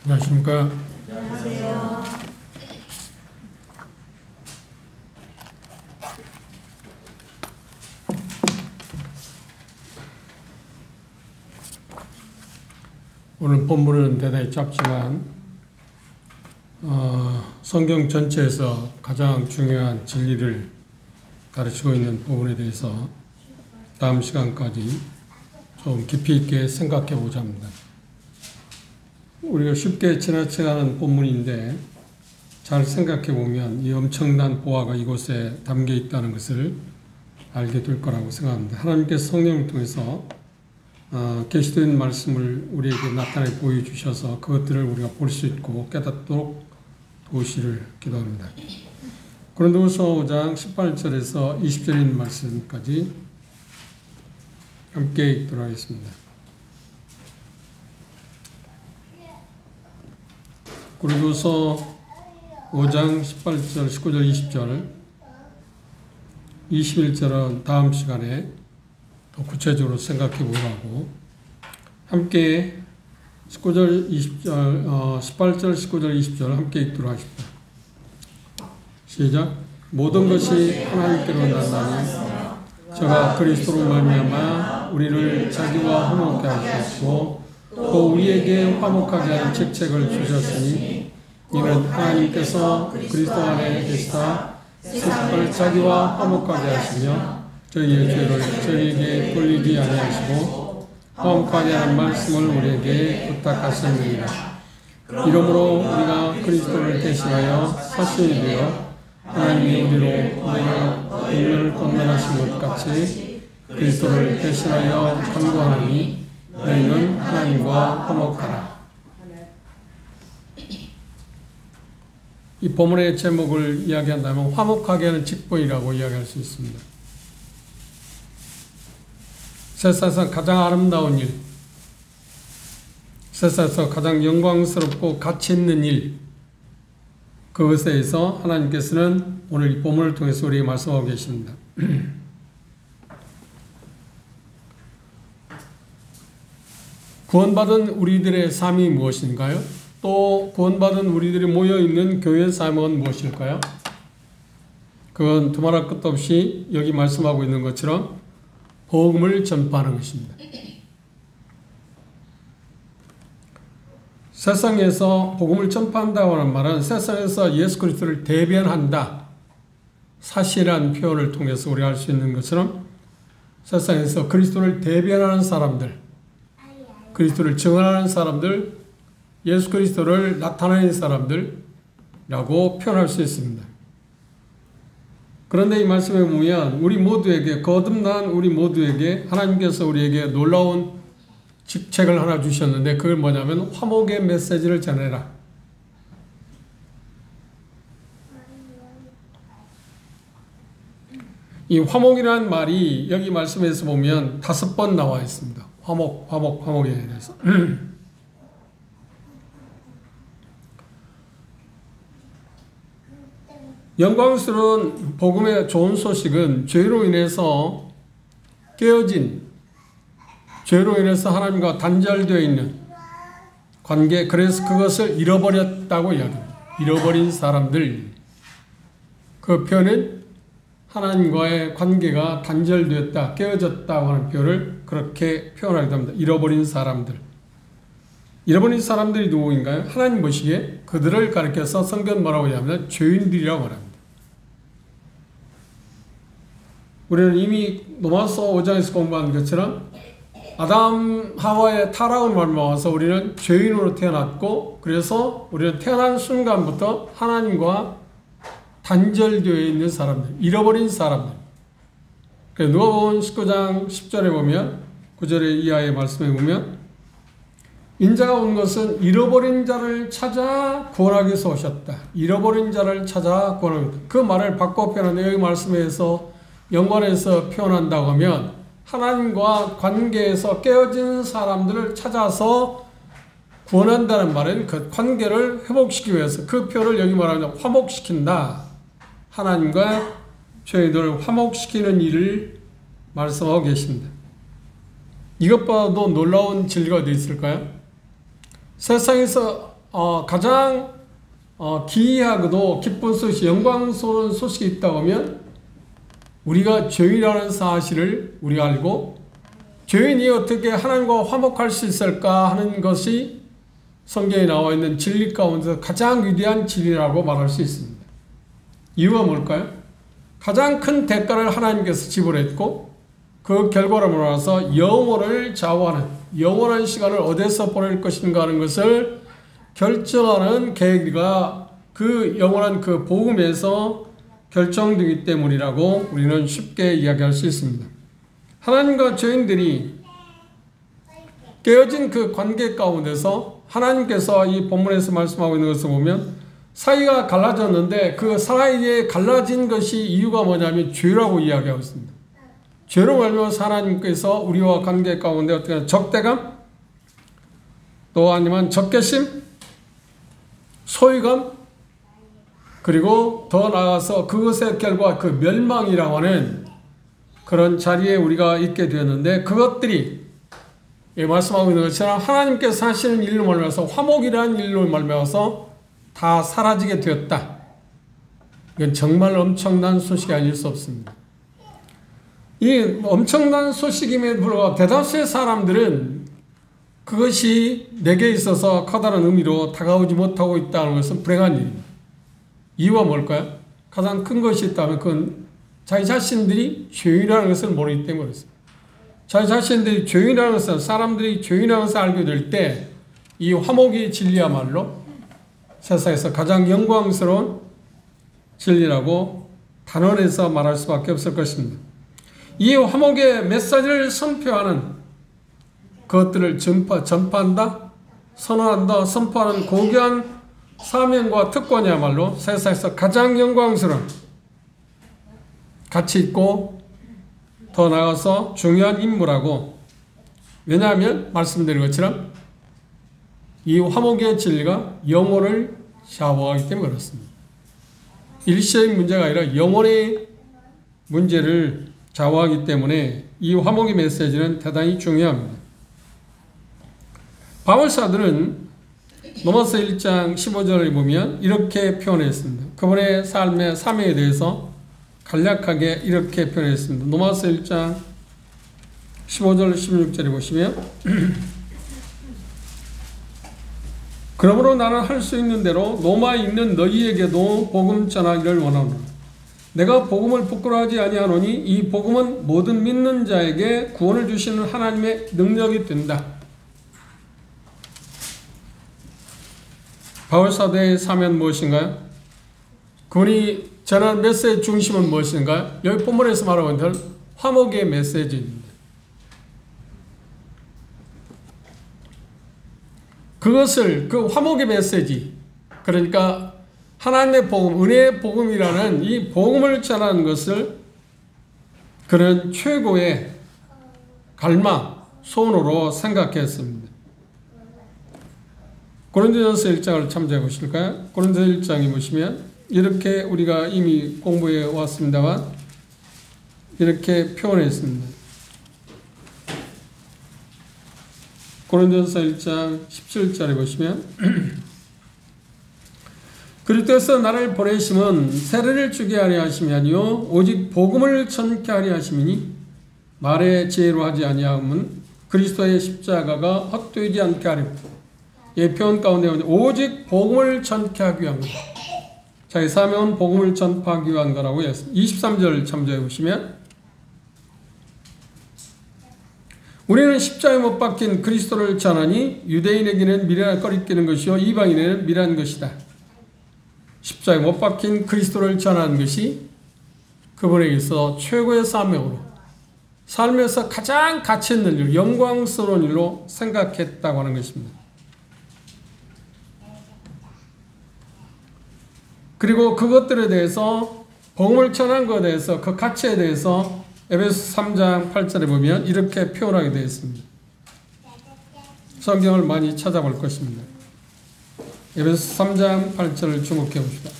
안녕하십니까. 안녕하세요. 오늘 본문은 대단히 짧지만 성경 전체에서 가장 중요한 진리를 가르치고 있는 부분에 대해서 다음 시간까지 좀 깊이 있게 생각해 보자 합니다. 우리가 쉽게 지나쳐가는 본문인데 잘 생각해 보면 이 엄청난 보화가 이곳에 담겨 있다는 것을 알게 될 거라고 생각합니다. 하나님께서 성령을 통해서 계시된 말씀을 우리에게 나타내 보여주셔서 그것들을 우리가 볼 수 있고 깨닫도록 도우시를 기도합니다. 고린도후서 5장 18절에서 20절에 있는 말씀까지 함께 읽도록 하겠습니다. 고린도후서 5장 18절, 19절, 20절, 21절은 다음 시간에 더 구체적으로 생각해 보라고 함께 19절, 20절, 18절, 19절, 20절 함께 읽도록 하십니다. 시작. 모든 것이 하나님께로 났나니 저가 그리스도로 말미암아 우리를 자기와 화목하게 하셨고 또 우리에게 화목하게 하는 직책을 주셨으니 이는 하나님께서 그리스도 안에 계시다 세상을 자기와 화목하게 하시며 저희의 죄를 저희에게 돌리지 아니하시고 화목하게 하는 말씀을 우리에게 부탁하셨느니라. 이러므로 우리가 그리스도를 대신하여 사신이 되어 하나님이 우리로 운명을 권면하신 것 같이 그리스도를 대신하여 간구하니 너희는 하나님과 화목하라. 이 본문의 제목을 이야기한다면 화목하게 하는 직분이라고 이야기할 수 있습니다. 세상에서 가장 아름다운 일, 세상에서 가장 영광스럽고 가치 있는 일, 그것에 대해서 하나님께서는 오늘 이 본문을 통해서 우리에게 말씀하고 계십니다. 구원받은 우리들의 삶이 무엇인가요? 또 구원받은 우리들이 모여있는 교회의 삶은 무엇일까요? 그건 두말할 것도 없이 여기 말씀하고 있는 것처럼 복음을 전파하는 것입니다. 세상에서 복음을 전파한다고 하는 말은 세상에서 예수 그리스도를 대변한다. 사실이라는 표현을 통해서 우리가 알 수 있는 것처럼 세상에서 그리스도를 대변하는 사람들, 그리스도를 증언하는 사람들, 예수 그리스도를 나타내는 사람들이라고 표현할 수 있습니다. 그런데 이 말씀에 보면 우리 모두에게, 거듭난 우리 모두에게 하나님께서 우리에게 놀라운 직책을 하나 주셨는데 그걸 뭐냐면 화목의 메시지를 전해라. 이 화목이라는 말이 여기 말씀에서 보면 5번 나와 있습니다. 화목에 대해서. 영광스러운 복음의 좋은 소식은 죄로 인해서 깨어진, 죄로 인해서 하나님과 단절되어 있는 관계, 그래서 그것을 잃어버렸다고 이야기합니다. 잃어버린 사람들. 그 표현은 하나님과의 관계가 단절되었다, 깨어졌다고 하는 표현을 그렇게 표현하게 됩니다. 잃어버린 사람들. 잃어버린 사람들이 누구인가요? 하나님 보시기에 그들을 가리켜서 성경 뭐라고 하냐면 죄인들이라고 말합니다. 우리는 이미 로마서 5장에서 공부한 것처럼 아담 하와의 타락을 말미암아서 우리는 죄인으로 태어났고 그래서 우리는 태어난 순간부터 하나님과 단절되어 있는 사람들, 잃어버린 사람들. 누가복음 19장 10절에 보면 9절의 이하의 말씀에 보면 인자가 온 것은 잃어버린 자를 찾아 구원하기 위해서 오셨다. 잃어버린 자를 찾아 구원합니다. 그 말을 바꿔 표현하는데 여기 말씀에서 연관해서 표현한다고 하면 하나님과 관계에서 깨어진 사람들을 찾아서 구원한다는 말은 그 관계를 회복시키기 위해서 그 표현을 여기 말하면 화목시킨다. 하나님과 죄인들을 화목시키는 일을 말씀하고 계십니다. 이것보다도 놀라운 진리가 어디 있을까요? 세상에서 가장 기이하고도 기쁜 소식, 영광스러운 소식이 있다고 하면 우리가 죄인이라는 사실을 우리가 알고 죄인이 어떻게 하나님과 화목할 수 있을까 하는 것이 성경에 나와 있는 진리 가운데서 가장 위대한 진리라고 말할 수 있습니다. 이유가 뭘까요? 가장 큰 대가를 하나님께서 지불했고 그 결과로 인해서 영혼을 좌우하는 영원한 시간을 어디서 보낼 것인가 하는 것을 결정하는 계기가 그 영원한 그 복음에서 결정되기 때문이라고 우리는 쉽게 이야기할 수 있습니다. 하나님과 죄인들이 깨어진 그 관계 가운데서 하나님께서 이 본문에서 말씀하고 있는 것을 보면 사이가 갈라졌는데 그 사이에 갈라진 것이 이유가 뭐냐면 죄라고 이야기하고 있습니다. 죄로 말미암아서 하나님께서 우리와 관계 가운데 어떻게 적대감, 또 아니면 적개심, 소유감, 그리고 더 나아가서 그것의 결과 그 멸망이라고 하는 그런 자리에 우리가 있게 되었는데 그것들이 말씀하고 있는 것처럼 하나님께서 하시는 일로 말미암아서 화목이라는 일로 말미암아서 다 사라지게 되었다. 이건 정말 엄청난 소식이 아닐 수 없습니다. 이 엄청난 소식임에도 불구하고 대다수의 사람들은 그것이 내게 있어서 커다란 의미로 다가오지 못하고 있다는 것은 불행한 일입니다. 이유가 뭘까요? 가장 큰 것이 있다면 그건 자기 자신들이 죄인이라는 것을 모르기 때문에 그렇습니다. 자기 자신들이 죄인이라는 것을 사람들이 죄인이라는 것을 알게 될 때 이 화목의 진리야말로 세상에서 가장 영광스러운 진리라고 단언해서 말할 수밖에 없을 것입니다. 이 화목의 메시지를 선포하는 것들을 전파한다, 선언한다, 선포하는 고귀한 사명과 특권이야말로 세상에서 가장 영광스러운 가치 있고 더 나아가서 중요한 임무라고. 왜냐하면 말씀드린 것처럼 이 화목의 진리가 영혼을 좌우하기 때문에 그렇습니다. 일시적인 문제가 아니라 영혼의 문제를 좌우하기 때문에 이 화목의 메시지는 대단히 중요합니다. 바울사도는 로마서 1장 15절을 보면 이렇게 표현했습니다. 그분의 삶의 사명에 대해서 간략하게 이렇게 표현했습니다. 로마서 1장 15절 16절에 보시면 그러므로 나는 할 수 있는 대로 로마에 있는 너희에게도 복음 전하기를 원하노라. 내가 복음을 부끄러워하지 아니하노니 이 복음은 모든 믿는 자에게 구원을 주시는 하나님의 능력이 된다. 바울사도의 사명은 무엇인가요? 그분이 전한 메시지 중심은 무엇인가요? 여기 본문에서 말하고 있는 화목의 메시지입니다. 그것을 그 화목의 메시지, 그러니까 하나님의 복음, 은혜의 복음이라는 이 복음을 전하는 것을 그런 최고의 갈망, 소원으로 생각했습니다. 고린도전서 1장을 참조해 보실까요? 고린도전서 1장에 보시면 이렇게 우리가 이미 공부해 왔습니다만 이렇게 표현했습니다. 고린도전서 1장 17절에 보시면 그리스도께서 나를 보내심은 세례를 주게 하려 하심이 아니요 오직 복음을 전케 하려 하심이니 말의 지혜로 하지 아니함은 그리스도의 십자가가 헛되지 않게 하려. 이 표현 가운데 오직 복음을 전케 하기 위한 것. 자기 사명은 복음을 전파하기 위한 거라고 했습니다. 23절 참조해 보시면 우리는 십자가에 못 박힌 그리스도를 전하니 유대인에게는 미련한 꺼리끼는 것이요 이방인에게는 미련한 것이다. 십자가에 못 박힌 그리스도를 전하는 것이 그분에게 있어 최고의 사명으로 삶에서 가장 가치 있는 일, 영광스러운 일로 생각했다고 하는 것입니다. 그리고 그것들에 대해서 복음을 전한 것에 대해서 그 가치에 대해서 에베소 3장 8절에 보면 이렇게 표현하게 되어 있습니다. 성경을 많이 찾아볼 것입니다. 에베소 3장 8절을 주목해 봅시다.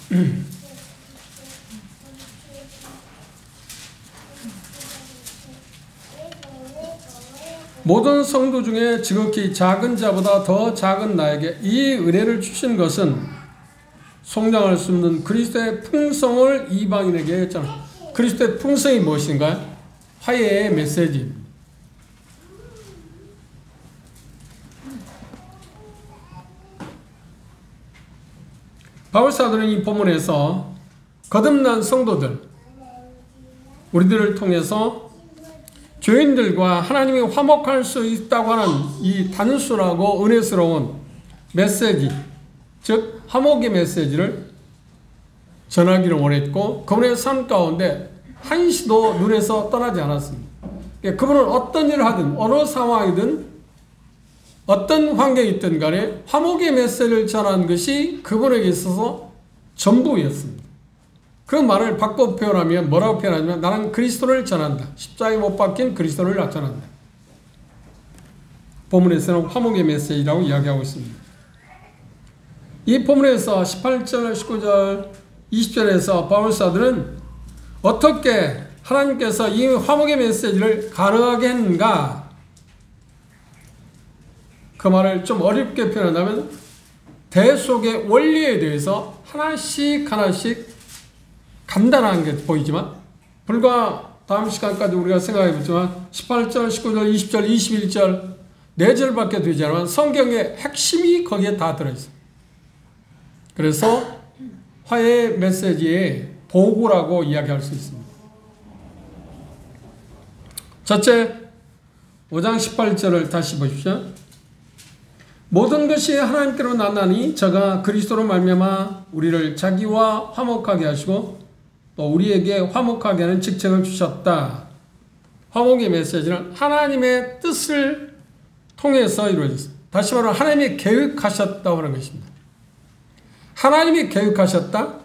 모든 성도 중에 지극히 작은 자보다 더 작은 나에게 이 은혜를 주신 것은 송장할 수 없는 그리스도의 풍성을 이방인에게 했잖아. 그리스도의 풍성이 무엇인가요? 화해의 메시지입니다. 바울사도는 이 본문에서 거듭난 성도들, 우리들을 통해서 죄인들과 하나님이 화목할 수 있다고 하는 이 단순하고 은혜스러운 메시지, 즉 화목의 메시지를 전하기를 원했고, 그분의 삶 가운데 한시도 눈에서 떠나지 않았습니다. 그분은 어떤 일을 하든 어느 상황이든 어떤 환경이 있든 간에 화목의 메시지를 전하는 것이 그분에게 있어서 전부였습니다. 그 말을 바꿔 표현하면 뭐라고 표현하냐면 나는 그리스도를 전한다. 십자가에 못 박힌 그리스도를 전한다. 본문에서는 화목의 메시지라고 이야기하고 있습니다. 이 본문에서 18절, 19절, 20절에서 바울사도는 어떻게 하나님께서 이 화목의 메시지를 가능하게 했는가? 그 말을 좀 어렵게 표현한다면 대속의 원리에 대해서 하나씩 간단한 게 보이지만, 불과 다음 시간까지 우리가 생각해 보지만 18절, 19절, 20절, 21절 4절밖에 되지 않으면 성경의 핵심이 거기에 다 들어있어요. 그래서 화해의 메시지의 보고라고 이야기할 수 있습니다. 첫째, 5장 18절을 다시 보십시오. 모든 것이 하나님께로 나나니 저가 그리스도로 말미암아 우리를 자기와 화목하게 하시고 또 우리에게 화목하게 하는 직책을 주셨다. 화목의 메시지는 하나님의 뜻을 통해서 이루어졌습니다. 다시 말하면 하나님이 계획하셨다고 하는 것입니다. 하나님이 계획하셨다?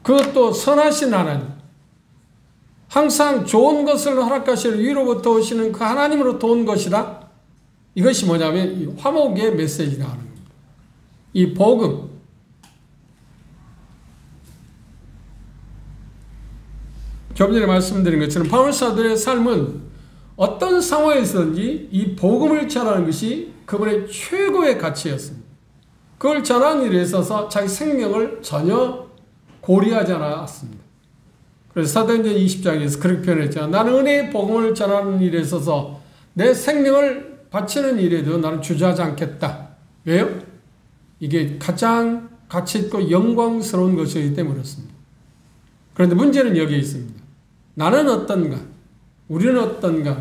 그것도 선하신 하나님. 항상 좋은 것을 허락하시는 위로부터 오시는 그 하나님으로부터 온 것이다. 이것이 뭐냐면 이 화목의 메시지다 하는 겁니다. 이 복음. 조금 전에 말씀드린 것처럼 바울사도의 삶은 어떤 상황에서든지 이 복음을 전하는 것이 그분의 최고의 가치였습니다. 그걸 전하는 일에 있어서 자기 생명을 전혀 고려하지 않았습니다. 그래서 사도행전 20장에서 그렇게 표현했죠. 나는 은혜의 복음을 전하는 일에 있어서 내 생명을 바치는 일에도 나는 주저하지 않겠다. 왜요? 이게 가장 가치 있고 영광스러운 것이기 때문에 그렇습니다. 그런데 문제는 여기에 있습니다. 나는 어떤가? 우리는 어떤가?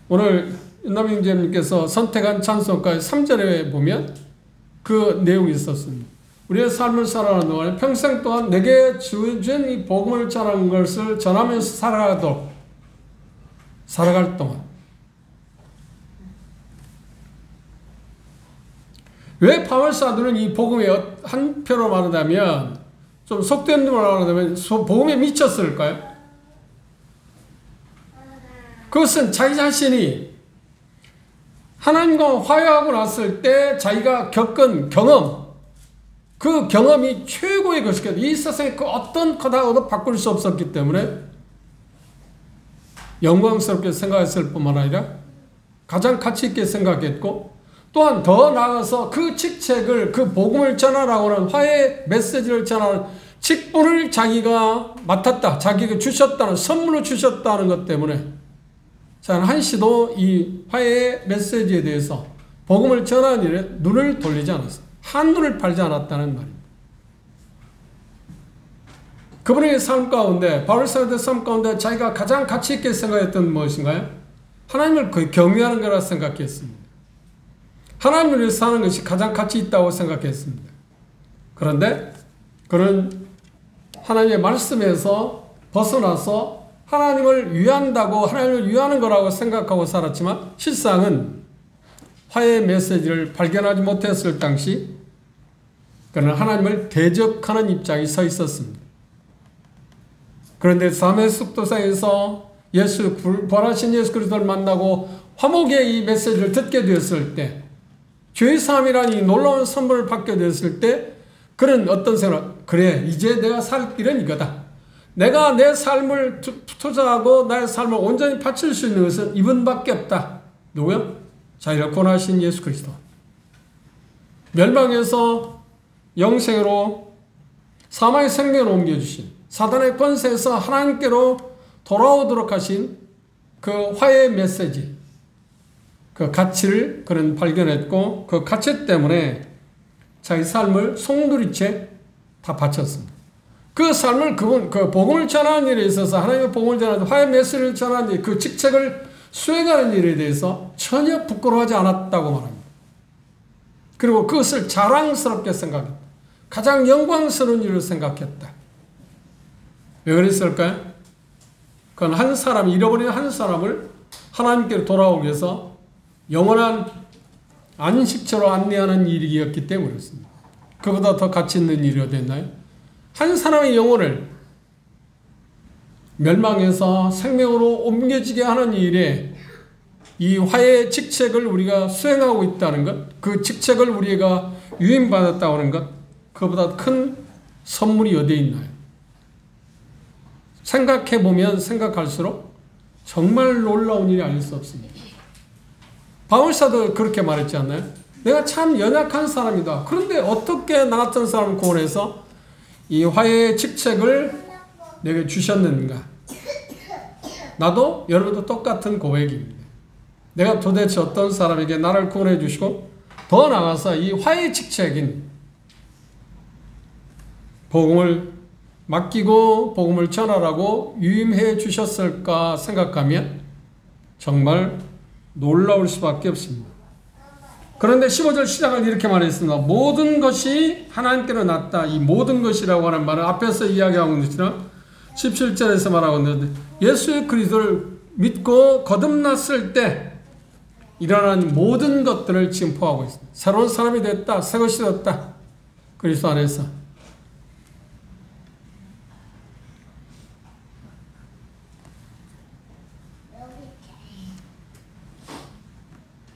오늘 윤남희 형제님께서 선택한 찬송가 3절에 보면 그 내용이 있었습니다. 우리의 삶을 살아가는 동안에 평생 동안 내게 주어진 이 복음을 전하는 것을 전하면서 살아갈 동안 왜 바울사도는 이 복음에 한표로 말하자면 좀 속된 말로 말하자면 복음에 미쳤을까요? 그것은 자기 자신이 하나님과 화해하고 났을 때 자기가 겪은 경험, 그 경험이 최고의 것이거든요. 이 세상에 그 어떤 거다가도 바꿀 수 없었기 때문에 영광스럽게 생각했을 뿐만 아니라 가장 가치 있게 생각했고, 또한 더 나아가서 그 직책을, 그 복음을 전하라고 하는 화해 메시지를 전하는 직분을 자기가 맡았다, 자기가 주셨다는, 선물로 주셨다는 것 때문에 자는 한시도 이 화해의 메시지에 대해서 복음을 전하는 일에 눈을 돌리지 않았어요. 한눈을 팔지 않았다는 말입니다. 그분의 삶 가운데, 바울사도의 삶 가운데 자기가 가장 가치 있게 생각했던 무엇인가요? 하나님을 경외하는 거라 생각했습니다. 하나님을 위해서 사는 것이 가장 가치 있다고 생각했습니다. 그런데 그는 하나님의 말씀에서 벗어나서 하나님을 위한다고, 하나님을 위하는 거라고 생각하고 살았지만 실상은 화해의 메시지를 발견하지 못했을 당시 그는 하나님을 대적하는 입장에 서 있었습니다. 그런데 다메섹도상에서 부활하신 예수 그리스도를 만나고 화목의 이 메시지를 듣게 되었을 때, 죄사함이라는 이 놀라운 선물을 받게 되었을 때 그는 어떤 생각? 그래, 이제 내가 살 길은 이거다. 내가 내 삶을 투자하고 나의 삶을 온전히 바칠 수 있는 것은 이분밖에 없다. 누구요? 자기를 구원하신 예수 그리스도. 멸망에서 영생으로 사망의 생명을 옮겨주신 사단의 권세에서 하나님께로 돌아오도록 하신 그 화해의 메시지, 그 가치를 그는 발견했고 그 가치 때문에 자기 삶을 송두리째 다 바쳤습니다. 그 삶을 그 복음을 전하는 일에 있어서 하나님의 복음을 전하는 화해 메시지를 전하는 일, 그 직책을 수행하는 일에 대해서 전혀 부끄러워하지 않았다고 말합니다. 그리고 그것을 자랑스럽게 생각했다. 가장 영광스러운 일을 생각했다. 왜 그랬을까요? 그건 한 사람, 잃어버린 한 사람을 하나님께로 돌아오기 위해서 영원한 안식처로 안내하는 일이었기 때문이었습니다. 그보다 더 가치 있는 일이 어디 있나요? 한 사람의 영혼을 멸망에서 생명으로 옮겨지게 하는 일에 이 화해의 직책을 우리가 수행하고 있다는 것, 그 직책을 우리가 유임받았다고 하는 것, 그보다 큰 선물이 어디에 있나요? 생각해보면 생각할수록 정말 놀라운 일이 아닐 수 없습니다. 바울사도 그렇게 말했지 않나요? 내가 참 연약한 사람이다. 그런데 어떻게 나 같은 사람을 구원해서 이 화해의 직책을 내게 주셨는가? 나도 여러분도 똑같은 고백입니다. 내가 도대체 어떤 사람에게 나를 구원해 주시고 더 나아가서 이 화해의 직책인 복음을 맡기고 복음을 전하라고 유임해 주셨을까 생각하면 정말 놀라울 수밖에 없습니다. 그런데 15절 시작을 이렇게 말했습니다. 모든 것이 하나님께로 났다. 이 모든 것이라고 하는 말은 앞에서 이야기하고 있는 것처럼 17절에서 말하고 있는데 예수 그리스도를 믿고 거듭났을 때 일어난 모든 것들을 지금 포함하고 있습니다. 새로운 사람이 됐다. 새 것이 되었다. 그리스도 안에서.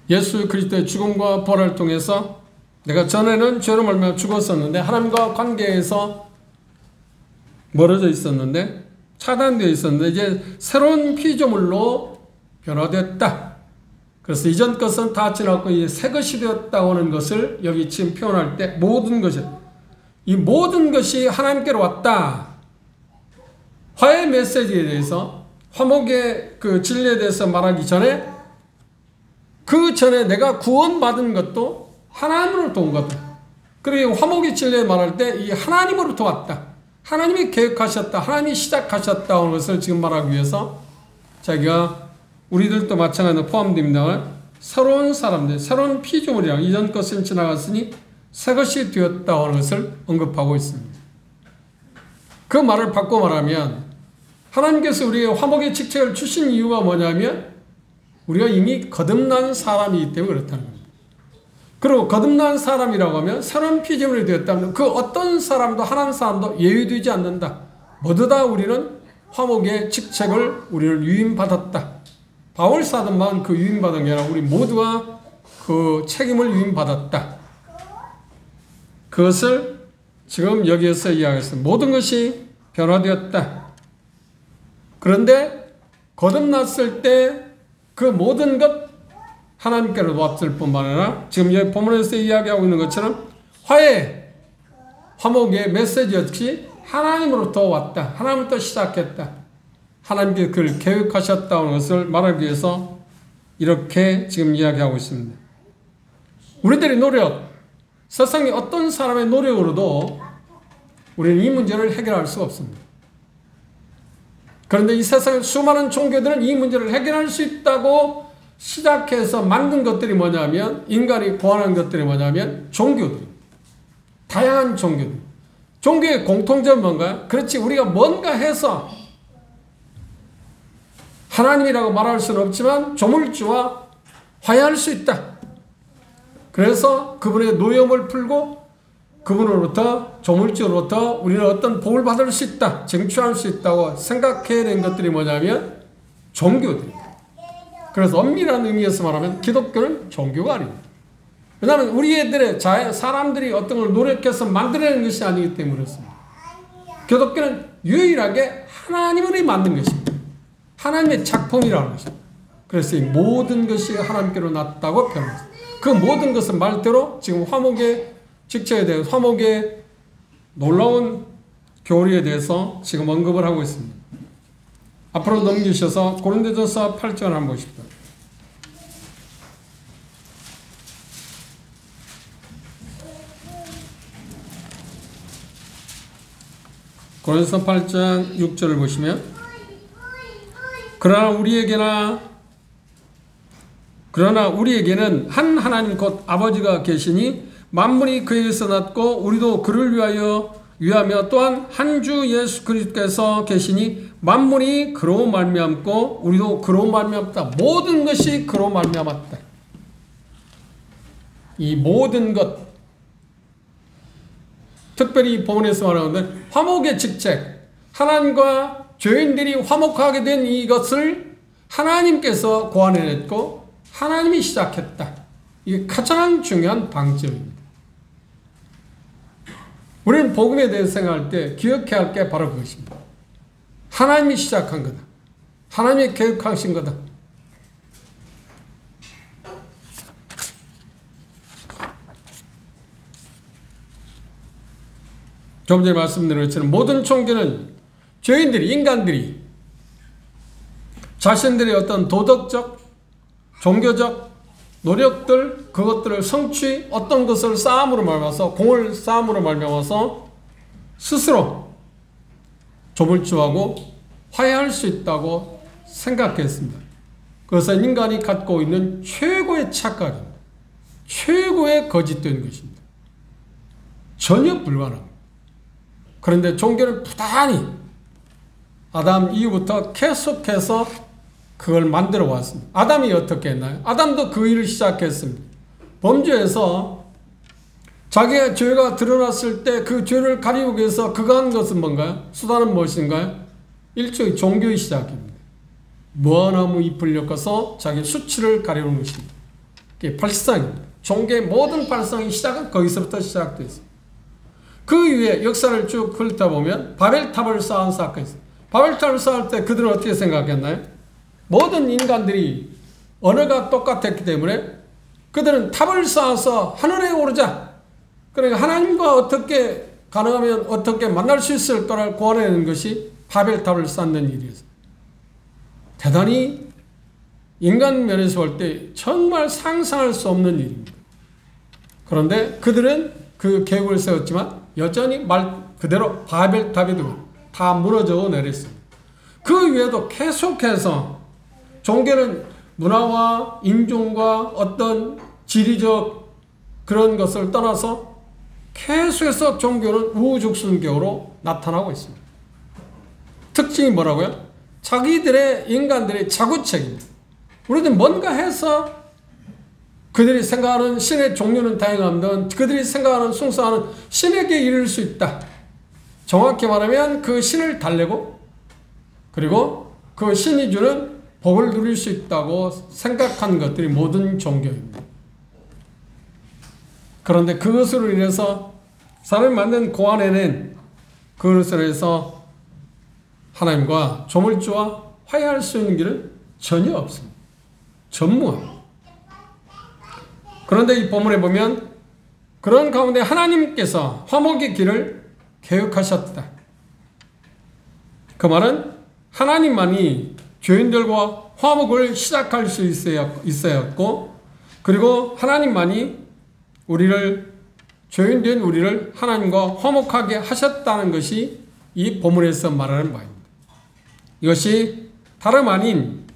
예수 그리스도의 죽음과 부활을 통해서 내가 전에는 죄로 말미암아 죽었었는데 하나님과 관계에서 멀어져 있었는데 차단되어 있었는데 이제 새로운 피조물로 변화됐다. 그래서 이전 것은 다 지났고 이제 새 것이 되었다고 하는 것을 여기 지금 표현할 때 모든 것이 이 모든 것이 하나님께로 왔다. 화해 메시지에 대해서 화목의 그 진리에 대해서 말하기 전에 그 전에 내가 구원받은 것도 하나님으로부터 온 거다. 그리고 화목의 진리에 말할 때 이 하나님으로부터 왔다. 하나님이 계획하셨다. 하나님이 시작하셨다 하는 것을 지금 말하기 위해서 자기가 우리들도 마찬가지로 포함됩니다만 새로운 사람들, 새로운 피조물이라 이전 것은 지나갔으니 새 것이 되었다 하는 것을 언급하고 있습니다. 그 말을 바꿔 말하면 하나님께서 우리에게 화목의 직책을 주신 이유가 뭐냐면 우리가 이미 거듭난 사람이기 때문에 그렇다는 겁니다. 그리고 거듭난 사람이라고 하면 새로운 피조물이 되었다면 그 어떤 사람도 하나님 사람도 예외되지 않는다. 모두 다 우리는 화목의 직책을 우리를 유임받았다. 바울 사도만 그 유임받은 게 아니라 우리 모두가 그 책임을 유임받았다. 그것을 지금 여기에서 이야기했습니다. 모든 것이 변화되었다. 그런데 거듭났을 때 그 모든 것 하나님께로 왔을 뿐만 아니라 지금 여기 본문에서 이야기하고 있는 것처럼 화해, 화목의 메시지 역시 하나님으로부터 왔다. 하나님부터 시작했다. 하나님께서 그걸 계획하셨다는 것을 말하기 위해서 이렇게 지금 이야기하고 있습니다. 우리들의 노력, 세상의 어떤 사람의 노력으로도 우리는 이 문제를 해결할 수가 없습니다. 그런데 이 세상의 수많은 종교들은 이 문제를 해결할 수 있다고 시작해서 만든 것들이 뭐냐면 인간이 구하는 것들이 뭐냐면 종교들. 다양한 종교들. 종교의 공통점은 뭔가요? 그렇지 우리가 뭔가 해서 하나님이라고 말할 수는 없지만 조물주와 화해할 수 있다. 그래서 그분의 노염을 풀고 그분으로부터 조물주로부터 우리는 어떤 복을 받을 수 있다. 쟁취할 수 있다고 생각해낸 것들이 뭐냐면 종교들입니다. 그래서 엄밀한 의미에서 말하면 기독교는 종교가 아닙니다. 왜냐하면 우리 애들의 사람들이 어떤 걸 노력해서 만들어낸 것이 아니기 때문에 그렇습니다. 기독교는 유일하게 하나님을 만든 것입니다. 하나님의 작품이라는 것입니다. 그래서 이 모든 것이 하나님께로 났다고 표현합니다. 그 모든 것은 말대로 지금 화목의 직책에 대해서 화목의 놀라운 교리에 대해서 지금 언급을 하고 있습니다. 앞으로 넘기셔서 고린도전서 8장 한번 보십시오. 고린도전서 8장 6절을 보시면 그러나 우리에게는 한 하나님 곧 아버지가 계시니 만물이 그에게서 났고 우리도 그를 위하며 또한 한 주 예수 그리스도께서 계시니 만물이 그로 말미암고 우리도 그로 말미암다. 모든 것이 그로 말미암았다. 이 모든 것, 특별히 본문에서 말하는데 화목의 직책, 하나님과 죄인들이 화목하게 된 이것을 하나님께서 고안해냈고 하나님이 시작했다. 이게 가장 중요한 방점입니다. 우리는 복음에 대해서 생각할 때 기억해야 할 게 바로 그것입니다. 하나님이 시작한 거다. 하나님이 계획하신 거다. 좀 전에 말씀드린 것처럼 모든 종교는 죄인들이, 인간들이 자신들의 어떤 도덕적, 종교적 노력들, 그것들을 성취, 어떤 것을 쌓음으로 말미암아서, 공을 쌓음으로 말미암아서 스스로 조물주하고 화해할 수 있다고 생각했습니다. 그것은 인간이 갖고 있는 최고의 착각입니다. 최고의 거짓된 것입니다. 전혀 불가능합니다. 그런데 종교는 부단히 아담 이후부터 계속해서 그걸 만들어 왔습니다. 아담이 어떻게 했나요? 아담도 그 일을 시작했습니다. 범죄에서 자기의 죄가 드러났을 때 그 죄를 가리우기 위해서 그가 한 것은 뭔가요? 수단은 무엇인가요? 일종의 종교의 시작입니다. 무화나무 잎을 엮어서 자기 수치를 가리우는 것입니다. 그게 발상입니다. 종교의 모든 발상의 시작은 거기서부터 시작됐습니다. 그 이후에 역사를 쭉 훑다 보면 바벨탑을 쌓은 사건이 있어요. 바벨탑을 쌓을 때 그들은 어떻게 생각했나요? 모든 인간들이 언어가 똑같았기 때문에 그들은 탑을 쌓아서 하늘에 오르자. 그러니까 하나님과 어떻게 가능하면 어떻게 만날 수 있을 거를 고안해내는 것이 바벨탑을 쌓는 일이었어요. 대단히 인간 면에서 볼 때 정말 상상할 수 없는 일입니다. 그런데 그들은 그 계획을 세웠지만 여전히 말 그대로 바벨탑이 다 무너져 내렸습니다. 그 위에도 계속해서 종교는 문화와 인종과 어떤 지리적 그런 것을 떠나서 계속해서 종교는 우후죽순교로 나타나고 있습니다. 특징이 뭐라고요? 자기들의 인간들의 자구책입니다. 우리는 뭔가 해서 그들이 생각하는 신의 종류는 다양한데 그들이 생각하는 숭상하는 신에게 이를 수 있다. 정확히 말하면 그 신을 달래고 그리고 그 신이 주는 복을 누릴 수 있다고 생각한 것들이 모든 종교입니다. 그런데 그것으로 인해서 사람이 만든 고안에는 그것으로 해서 하나님과 조물주와 화해할 수 있는 길은 전혀 없습니다. 전무합니다. 그런데 이 본문에 보면 그런 가운데 하나님께서 화목의 길을 계획하셨다. 그 말은 하나님만이 죄인들과 화목을 시작할 수 있어야 했고 그리고 하나님만이 죄인된 우리를 하나님과 화목하게 하셨다는 것이 이 본문에서 말하는 바입니다. 이것이 다름 아닌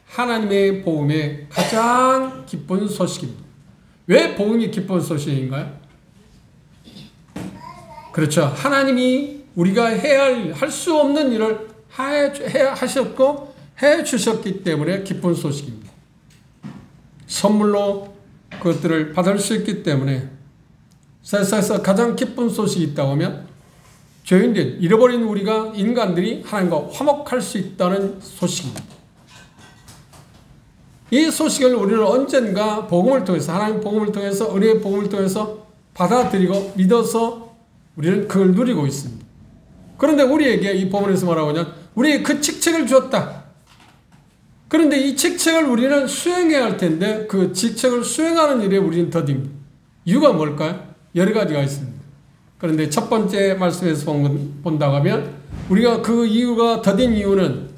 하나님의 복음의 가장 기쁜 소식입니다. 왜 복음이 기쁜 소식인가요? 그렇죠. 하나님이 우리가 할 수 없는 일을 하셨고 해 주셨기 때문에 기쁜 소식입니다. 선물로 그것들을 받을 수 있기 때문에 세상에서 가장 기쁜 소식이 있다고 하면 죄인들, 잃어버린 우리가 인간들이 하나님과 화목할 수 있다는 소식입니다. 이 소식을 우리는 언젠가 복음을 통해서 하나님 복음을 통해서 은혜의 복음을 통해서 받아들이고 믿어서 우리는 그걸 누리고 있습니다. 그런데 우리에게 이 본문에서 뭐라고 하냐? 우리에게 그 직책을 주었다. 그런데 이 직책을 우리는 수행해야 할 텐데 그 직책을 수행하는 일에 우리는 더딥니다. 이유가 뭘까요? 여러 가지가 있습니다. 그런데 첫 번째 말씀에서 본다고 하면 우리가 그 이유가 더딘 이유는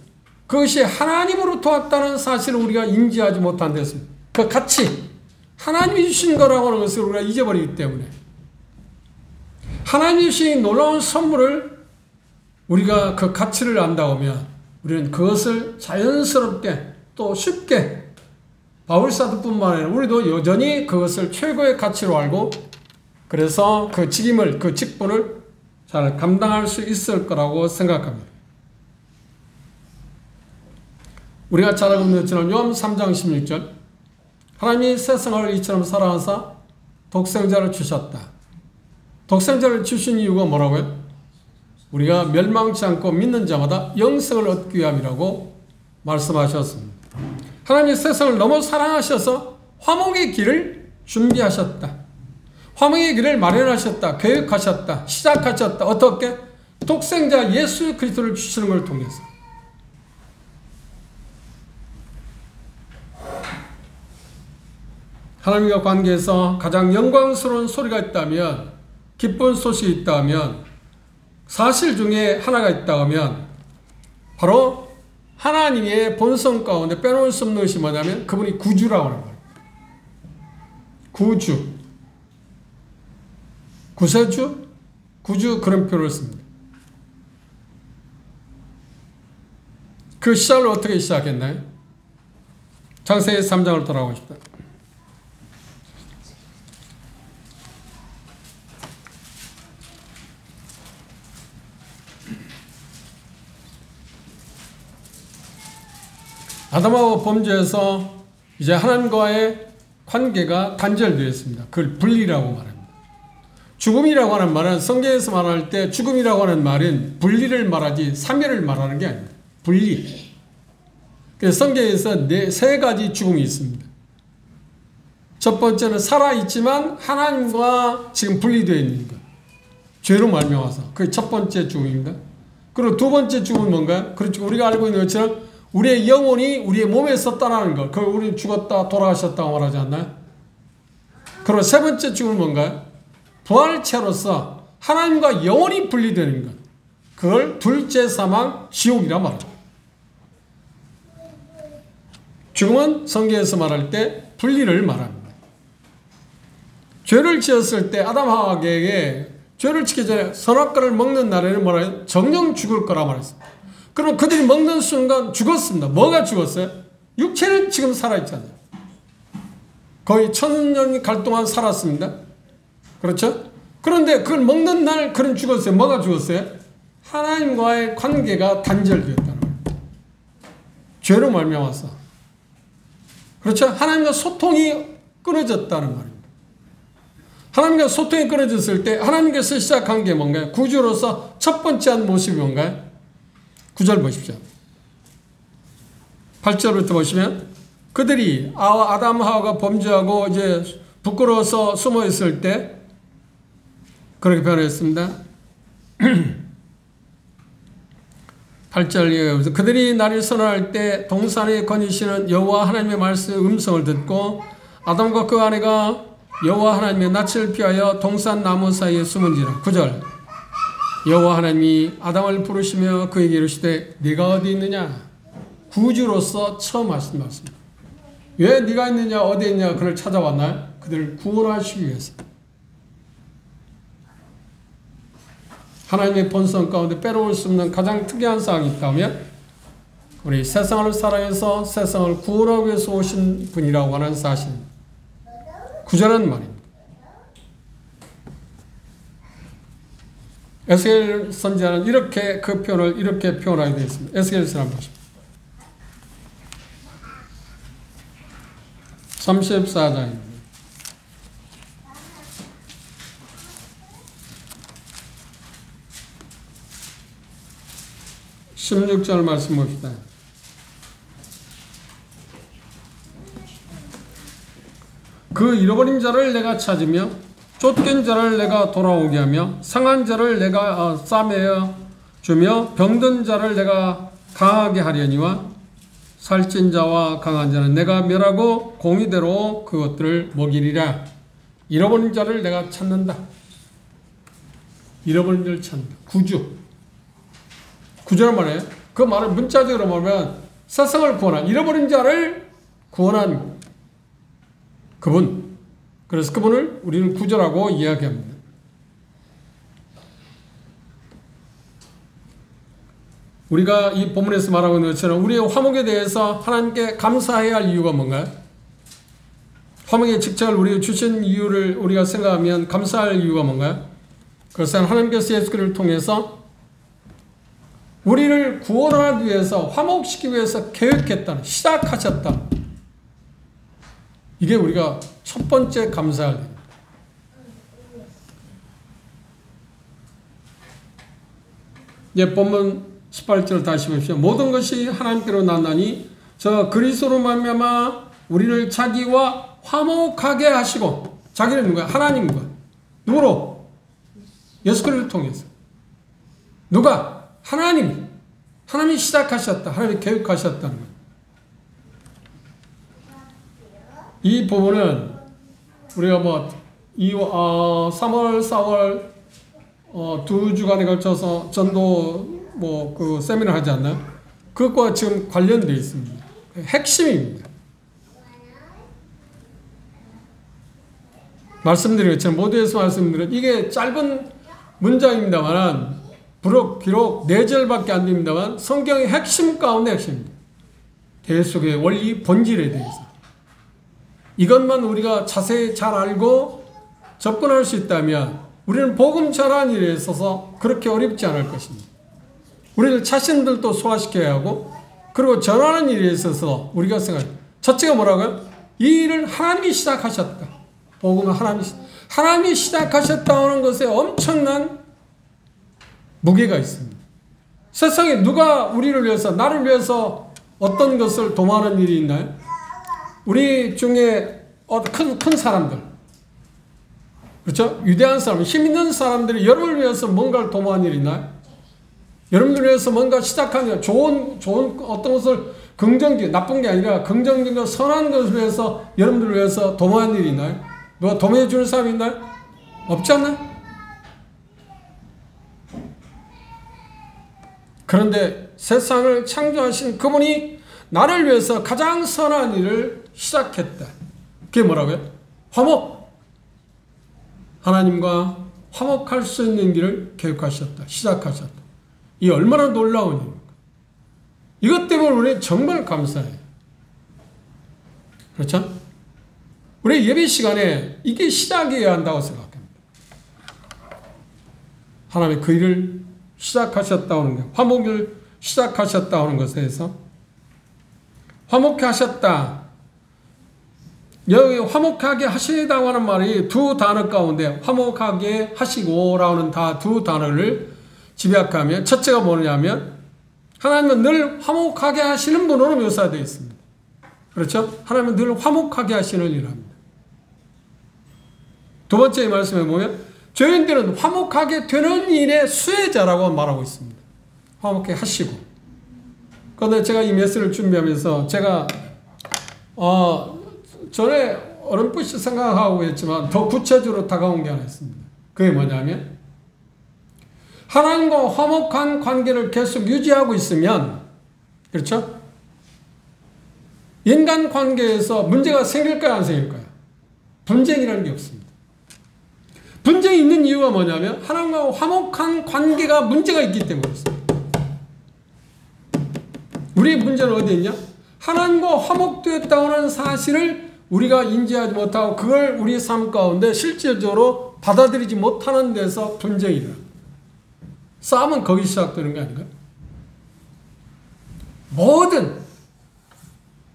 그것이 하나님으로부터 왔다는 사실을 우리가 인지하지 못한 데였습니다. 그 가치, 하나님이 주신 거라고 하는 것을 우리가 잊어버리기 때문에 하나님이 주신 놀라운 선물을 우리가 그 가치를 안다고 하면 우리는 그것을 자연스럽게 또 쉽게 바울사도뿐만 아니라 우리도 여전히 그것을 최고의 가치로 알고 그래서 그 직임을, 그 직분을 잘 감당할 수 있을 거라고 생각합니다. 우리가 잘 알고 있는 것처럼 요한 3장 16절 하나님이 세상을 이처럼 사랑하사 독생자를 주셨다. 독생자를 주신 이유가 뭐라고요? 우리가 멸망치 않고 믿는 자마다 영생을 얻기 위함이라고 말씀하셨습니다. 하나님이 세상을 너무 사랑하셔서 화목의 길을 준비하셨다. 화목의 길을 마련하셨다. 계획하셨다. 시작하셨다. 어떻게? 독생자 예수 그리스도를 주시는 걸 통해서. 하나님과 관계에서 가장 영광스러운 소리가 있다면, 기쁜 소식이 있다면, 사실 중에 하나가 있다면 바로 하나님의 본성 가운데 빼놓을 수 없는 것이 뭐냐면 그분이 구주라고 하는 거예요. 구주, 구세주, 구주 그런 표현을 씁니다. 그 시작을 어떻게 시작했나요? 창세기 3장을 돌아가고 싶다. 아담하고 범죄에서 이제 하나님과의 관계가 단절되었습니다. 그걸 분리라고 말합니다. 죽음이라고 하는 말은 성경에서 말할 때 죽음이라고 하는 말은 분리를 말하지 사멸을 말하는 게 아닙니다. 분리. 그래서 성경에서 세 가지 죽음이 있습니다. 첫 번째는 살아있지만 하나님과 지금 분리되어 있는 것. 죄로 말미암아서. 그게 첫 번째 죽음입니다. 그리고 두 번째 죽음은 뭔가요? 그렇죠. 우리가 알고 있는 것처럼 우리의 영혼이 우리의 몸에서 떠나는 것. 그걸 우리는 죽었다 돌아가셨다고 말하지 않나요? 그리고 세 번째 죽음은 뭔가요? 부활체로서 하나님과 영원히 분리되는 것. 그걸 둘째 사망 지옥이라 말합니다. 죽음은 성경에서 말할 때 분리를 말합니다. 죄를 지었을 때 아담 하와에게 죄를 지기 전에 선악과를 먹는 날에는 뭐라요? 정령 죽을 거라 말했습니다. 그럼 그들이 먹는 순간 죽었습니다. 뭐가 죽었어요? 육체는 지금 살아있잖아요. 거의 1000년이 갈 동안 살았습니다. 그렇죠? 그런데 그걸 먹는 날 그런 죽었어요. 뭐가 죽었어요? 하나님과의 관계가 단절되었다는 거예요. 죄로 말미암아서. 그렇죠? 하나님과 소통이 끊어졌다는 말입니다. 하나님과 소통이 끊어졌을 때 하나님께서 시작한 게 뭔가요? 구주로서 첫 번째 한 모습이 뭔가요? 9절 보십시오. 8절부터 보시면 그들이 아담 하와가 범죄하고 이제 부끄러워서 숨어 있을 때 그렇게 표현했습니다. 8절 그들이 나를 선언할 때 동산에 거니시는 여호와 하나님의 말씀의 음성을 듣고 아담과 그 아내가 여호와 하나님의 낯을 피하여 동산 나무 사이에 숨은지라. 9절 여호와 하나님이 아담을 부르시며 그에게 이르시되 네가 어디 있느냐? 구주로서 처음 하신 말씀입니다. 왜 네가 있느냐 어디 있냐 그를 찾아왔나요? 그들을 구원하시기 위해서. 하나님의 본성 가운데 빼놓을 수 없는 가장 특이한 사항이 있다면 우리 세상을 사랑해서 세상을 구원하기 위해서 오신 분이라고 하는 사실입니다. 구절한 말입니다. 에스겔 선지자는 이렇게 그 표현을 이렇게 표현하게 되어 있습니다. 에스겔서 한번 보십시오. 34장입니다. 16절 말씀 봅시다. 그 잃어버린 자를 내가 찾으며 쫓긴 자를 내가 돌아오게 하며 상한 자를 내가 싸매어 주며 병든 자를 내가 강하게 하려니와 살찐 자와 강한 자는 내가 멸하고 공의대로 그것들을 먹이리라. 잃어버린 자를 내가 찾는다. 잃어버린 자를 찾는다. 구주란 말이에요. 그 말을 문자적으로 보면 세상을 구원한, 잃어버린 자를 구원한 그분. 그래서 그분을 우리는 구주라고 이야기합니다. 우리가 이 본문에서 말하고 있는 것처럼 우리의 화목에 대해서 하나님께 감사해야 할 이유가 뭔가요? 화목의 직책을 우리에게 주신 이유를 우리가 생각하면 감사할 이유가 뭔가요? 그것은 하나님께서 예수 그리스도를 통해서 우리를 구원하기 위해서, 화목시키기 위해서 계획했다, 시작하셨다. 이게 우리가 첫 번째 감사할 일입니다. 예, 본문 18절 다시 보십시오. 모든 것이 하나님께로 났나니 저 그리스도로 말미암아 우리를 자기와 화목하게 하시고, 자기는 누구야? 하나님과. 누구로? 예수 그리스도를 통해서. 누가? 하나님이 시작하셨다. 하나님이 계획하셨다는 거예요. 이 부분은 우리가 3월, 4월 두 주간에 걸쳐서 전도 그 세미나 하지 않나요? 그것과 지금 관련되어 있습니다. 핵심입니다. 말씀드린 것처럼 모두에서 말씀드린 이게 짧은 문장입니다만 비록 4절밖에 안 됩니다만 성경의 핵심 가운데 핵심입니다. 대속의 원리 본질에 대해서 이것만 우리가 자세히 잘 알고 접근할 수 있다면 우리는 복음 전하는 일에 있어서 그렇게 어렵지 않을 것입니다. 우리를 자신들도 소화시켜야 하고, 그리고 전하는 일에 있어서 우리가 생각해요. 첫째가 뭐라고요? 이 일을 하나님이 시작하셨다. 복음은 하나님이 시작하셨다는 것에 엄청난 무게가 있습니다. 세상에 누가 우리를 위해서, 나를 위해서 어떤 것을 도모하는 일이 있나요? 우리 중에 큰 사람들, 그렇죠? 위대한 사람, 힘 있는 사람들이 여러분을 위해서 뭔가를 도모한 일이 있나요? 여러분들을 위해서 뭔가 시작하는 좋은 어떤 것을 긍정적, 나쁜 게 아니라 긍정적인 선한 것을 위해서 여러분들을 위해서 도모한 일이 있나요? 누가 도모해 주는 사람이 있나요? 없지 않나요? 그런데 세상을 창조하신 그분이 나를 위해서 가장 선한 일을 시작했다. 그게 뭐라고요? 화목. 하나님과 화목할 수 있는 길을 계획하셨다. 시작하셨다. 이 얼마나 놀라운 일입니까? 이것 때문에 우리 정말 감사해요. 그렇죠? 우리 예배 시간에 이게 시작이어야 한다고 생각합니다. 하나님의 그 일을 시작하셨다는 것, 화목을 시작하셨다는 것에 대해서 화목케 하셨다. 여기 화목하게 하시다고 하는 말이 두 단어 가운데 화목하게 하시고라는 두 단어를 집약하면 첫째가 뭐냐면 하나님은 늘 화목하게 하시는 분으로 묘사되어 있습니다. 그렇죠? 하나님은 늘 화목하게 하시는 일을 합니다. 두 번째 말씀에 보면 죄인들은 화목하게 되는 일의 수혜자라고 말하고 있습니다. 화목하게 하시고. 그런데 제가 이 메시지를 준비하면서 제가 전에 어렴풋이 생각하고 했지만 더 구체적으로 다가온 게 하나 있습니다. 그게 뭐냐면 하나님과 화목한 관계를 계속 유지하고 있으면, 그렇죠? 인간 관계에서 문제가 생길까요, 안 생길까요? 분쟁이라는 게 없습니다. 분쟁이 있는 이유가 뭐냐면 하나님과 화목한 관계가 문제가 있기 때문이었습니다. 우리의 문제는 어디 있냐? 하나님과 화목되었다고 하는 사실을 우리가 인지하지 못하고 그걸 우리 삶 가운데 실질적으로 받아들이지 못하는 데서 분쟁이 일어납니다. 싸움은 거기 시작되는 게 아닌가요?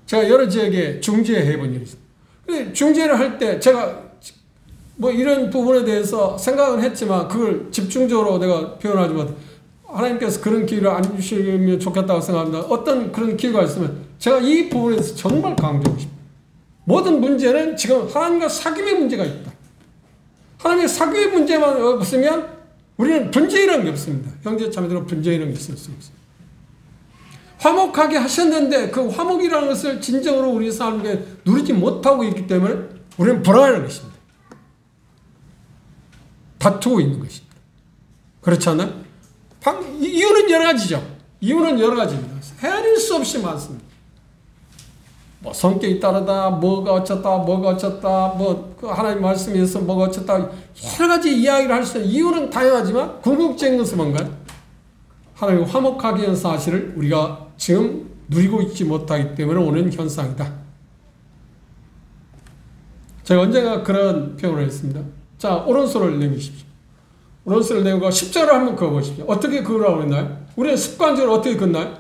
제가 여러 지역에 중재해 본 일이 있어요. 중재를 할 때 제가 이런 부분에 대해서 생각은 했지만 그걸 집중적으로 내가 표현하지 못해. 하나님께서 그런 기회를 안 주시면 좋겠다고 생각합니다. 어떤 그런 기회가 있으면 제가 이 부분에 대해서 정말 강조하고 싶습니다. 모든 문제는 지금 하나님과 사귐의 문제가 있다. 하나님의 사귐의 문제만 없으면 우리는 분쟁이라는 게 없습니다. 형제 자매들은 분쟁이라는 게 있을 수 없습니다. 화목하게 하셨는데 그 화목이라는 것을 진정으로 우리 삶에 누리지 못하고 있기 때문에 우리는 불안한 것입니다. 다투고 있는 것입니다. 그렇지 않나요? 이유는 여러 가지죠. 이유는 여러 가지입니다. 헤아릴 수 없이 많습니다. 뭐 성격이 다르다, 뭐가 어쩌다, 뭐 하나님 말씀에서 뭐가 어쩌다, 여러 가지 이야기를 할 수 있는 이유는 다양하지만 궁극적인 것은 뭔가요? 하나님 화목하게 한 사실을 우리가 지금 누리고 있지 못하기 때문에 오는 현상이다. 제가 언젠가 그런 표현을 했습니다. 자, 오른손을 내미십시오. 오른손을 내고 십자가를 한번 그어보십시오. 어떻게 그으라고 했나요? 우리는 습관적으로 어떻게 걷나요?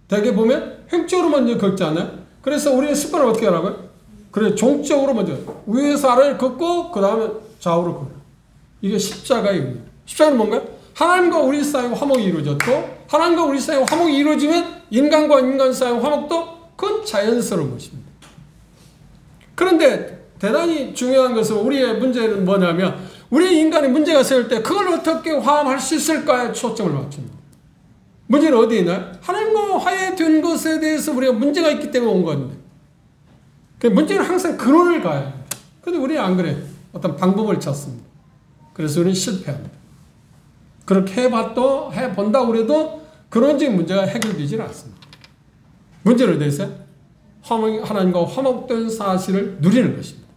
대개 보면 횡적으로 먼저 걷지 않나요? 그래서 우리는 습관을 어떻게 하라고요? 그래, 종적으로 먼저 위에서 아래를 걷고 그 다음에 좌우로 걷는. 이게 십자가의 의미입니다. 십자가는 뭔가요? 하나님과 우리 사이의 화목이 이루어졌고 하나님과 우리 사이의 화목이 이루어지면 인간과 인간 사이의 화목도 그건 자연스러운 것입니다. 그런데 대단히 중요한 것은 우리의 문제는 뭐냐면 우리 인간이 문제가 생길 때 그걸 어떻게 화합할 수 있을까에 초점을 맞춥니다. 문제는 어디에 있나요? 하나님과 화해된 것에 대해서 우리가 문제가 있기 때문에 온 건데 문제는 항상 근원을 가야 합니다. 그런데 우리는 안 그래요. 어떤 방법을 찾습니다. 그래서 우리는 실패합니다. 그렇게 해본다고 해도 근원적인 문제가 해결되지는 않습니다. 문제는 어디에 있어요? 하나님과 화목된 사실을 누리는 것입니다.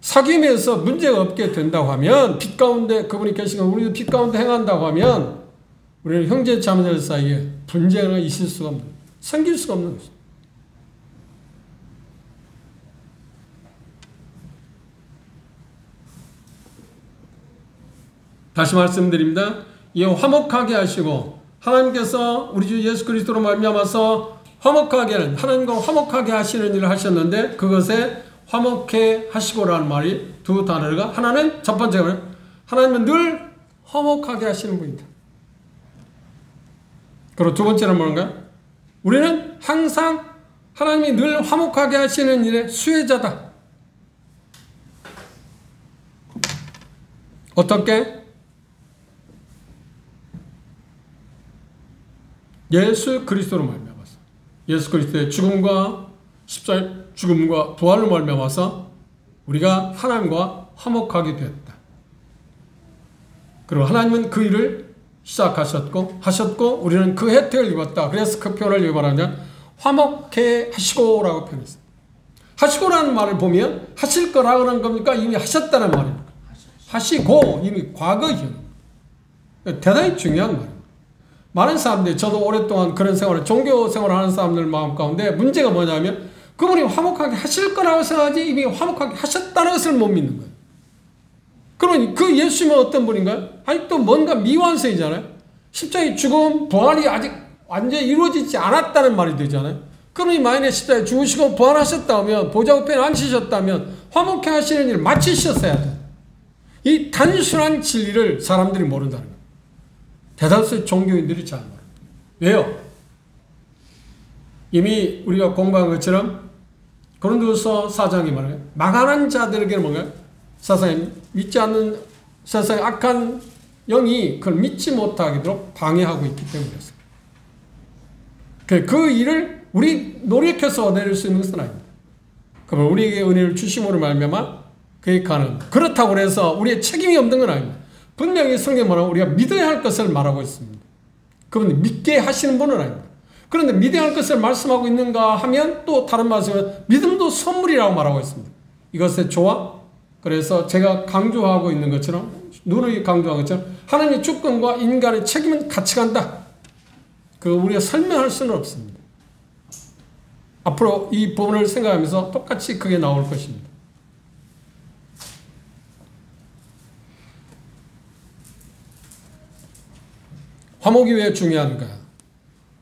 사귐에서 문제가 없게 된다고 하면 빛 가운데 그분이 계시고 우리도 빛 가운데 행한다고 하면 우리는 형제 자매들 사이에 분쟁이 있을 수가 없는, 생길 수가 없는 것입니다. 다시 말씀드립니다. 이 화목하게 하시고 하나님께서 우리 주 예수 그리스도로 말미암아서 화목하게 하는, 하나님과 화목하게 하시는 일을 하셨는데 그것에 화목해 하시고라는 말이 두 단어가 하나는 첫 번째가 하나님은 늘 화목하게 하시는 분이다. 그리고 두 번째는 뭔가요? 우리는 항상 하나님이 늘 화목하게 하시는 일의 수혜자다. 어떻게? 예수 그리스도로 말미암아서 예수 그리스도의 죽음과 십자가의 죽음과 부활로 말미암아서 우리가 하나님과 화목하게 되었다. 그리고 하나님은 그 일을 하셨고 우리는 그 혜택을 입었다. 그래서 그 표현을 왜 말하냐? 화목해 하시고라고 표현했어요. 하시고라는 말을 보면 하실 거라는 겁니까? 이미 하셨다는 말입니다. 하시고 이미 과거형. 대단히 중요한 말입니다. 많은 사람들이 저도 오랫동안 그런 생활을 종교 생활을 하는 사람들 마음 가운데 문제가 뭐냐면 그분이 화목하게 하실 거라고 생각하지 이미 화목하게 하셨다는 것을 못 믿는 거예요. 그러니 그 예수님은 어떤 분인가요? 아니 또 뭔가 미완성이잖아요. 십자가의 죽음, 부활이 아직 완전히 이루어지지 않았다는 말이 되잖아요. 그러니 만약에 십자가에 죽으시고 부활하셨다면 보좌 우편에 앉으셨다면 화목해 하시는 일을 마치셨어야 돼요. 이 단순한 진리를 사람들이 모른다는 거예요. 대다수의 종교인들이 잘 모릅니다. 왜요? 이미 우리가 공부한 것처럼 고린도서 4장이 말해요. 망하는 자들에게는 뭔가요? 세상에 믿지 않는 세상의 악한 영이 그걸 믿지 못하도록 방해하고 있기 때문이었어요. 그 일을 우리 노력해서 얻어낼 수 있는 것은 아닙니다. 그러면 우리에게 은혜를 주심으로 말미암아 그에 가는 그렇다고 해서 우리의 책임이 없는 건 아닙니다. 분명히 성경은 우리가 믿어야 할 것을 말하고 있습니다. 그분이 믿게 하시는 분은 아닙니다. 그런데 믿어야 할 것을 말씀하고 있는가 하면 또 다른 말씀은 믿음도 선물이라고 말하고 있습니다. 이것의 조화. 그래서 제가 강조하고 있는 것처럼 누누이 강조한 것처럼 하나님의 주권과 인간의 책임은 같이 간다. 그 우리가 설명할 수는 없습니다. 앞으로 이 부분을 생각하면서 똑같이 그게 나올 것입니다. 화목이 왜 중요한가?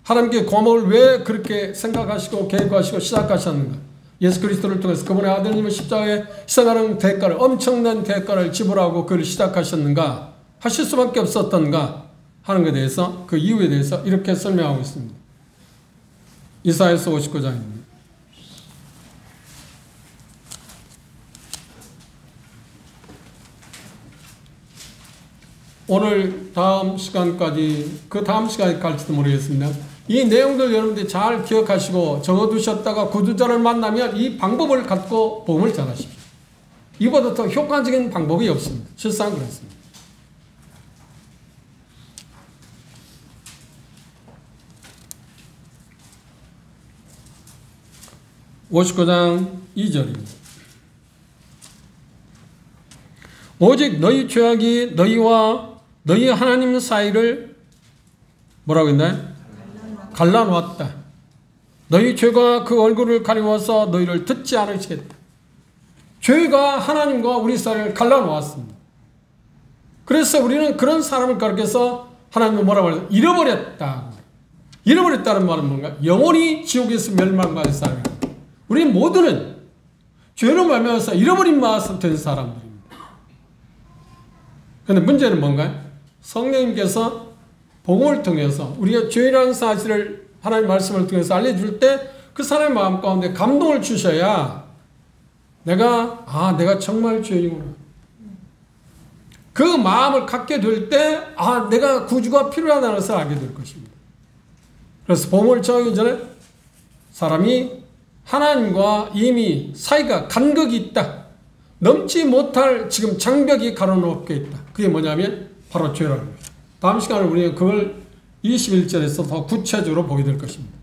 하나님께 화목을 왜 그렇게 생각하시고 계획하시고 시작하셨는가? 예수 그리스도를 통해서 그분의 아들님을 십자가에 희생하는 대가를 엄청난 대가를 지불하고 그를 시작하셨는가? 하실 수밖에 없었던가? 하는 것에 대해서 그 이유에 대해서 이렇게 설명하고 있습니다. 이사야서 59장입니다. 오늘 다음 시간까지, 그 다음 시간에 갈지도 모르겠습니다. 이 내용들 여러분들이 잘 기억하시고 적어두셨다가 구두자를 만나면 이 방법을 갖고 보험을 잘 하십시오. 이보다 더 효과적인 방법이 없습니다. 실상 그렇습니다. (59장 2절입니다) 오직 너희 죄악이 너희와 너희 하나님 사이를 뭐라고 했나요? 갈라놓았다. 너희 죄가 그 얼굴을 가리워서 너희를 듣지 않으시겠다. 죄가 하나님과 우리 사이를 갈라놓았습니다. 그래서 우리는 그런 사람을 가르쳐서 하나님은 뭐라고 해요? 잃어버렸다. 잃어버렸다는 말은 뭔가? 영원히 지옥에서 멸망받을 사람입니다. 우리 모두는 죄로 말미암아서 잃어버린 마음이 된 사람들입니다. 그런데 문제는 뭔가요? 성령님께서 복음을 통해서 우리가 죄라는 사실을 하나님의 말씀을 통해서 알려줄 때 그 사람의 마음 가운데 감동을 주셔야 내가 정말 죄인이구나. 그 마음을 갖게 될 때 내가 구주가 필요하다는 것을 알게 될 것입니다. 그래서 복음을 정하기 전에 사람이 하나님과 이미 사이가 간극이 있다. 넘지 못할 지금 장벽이 가로놓게 있다. 그게 뭐냐면 바로 죄라는 거예요. 다음 시간에 우리는 그걸 21절에서 더 구체적으로 보게 될 것입니다.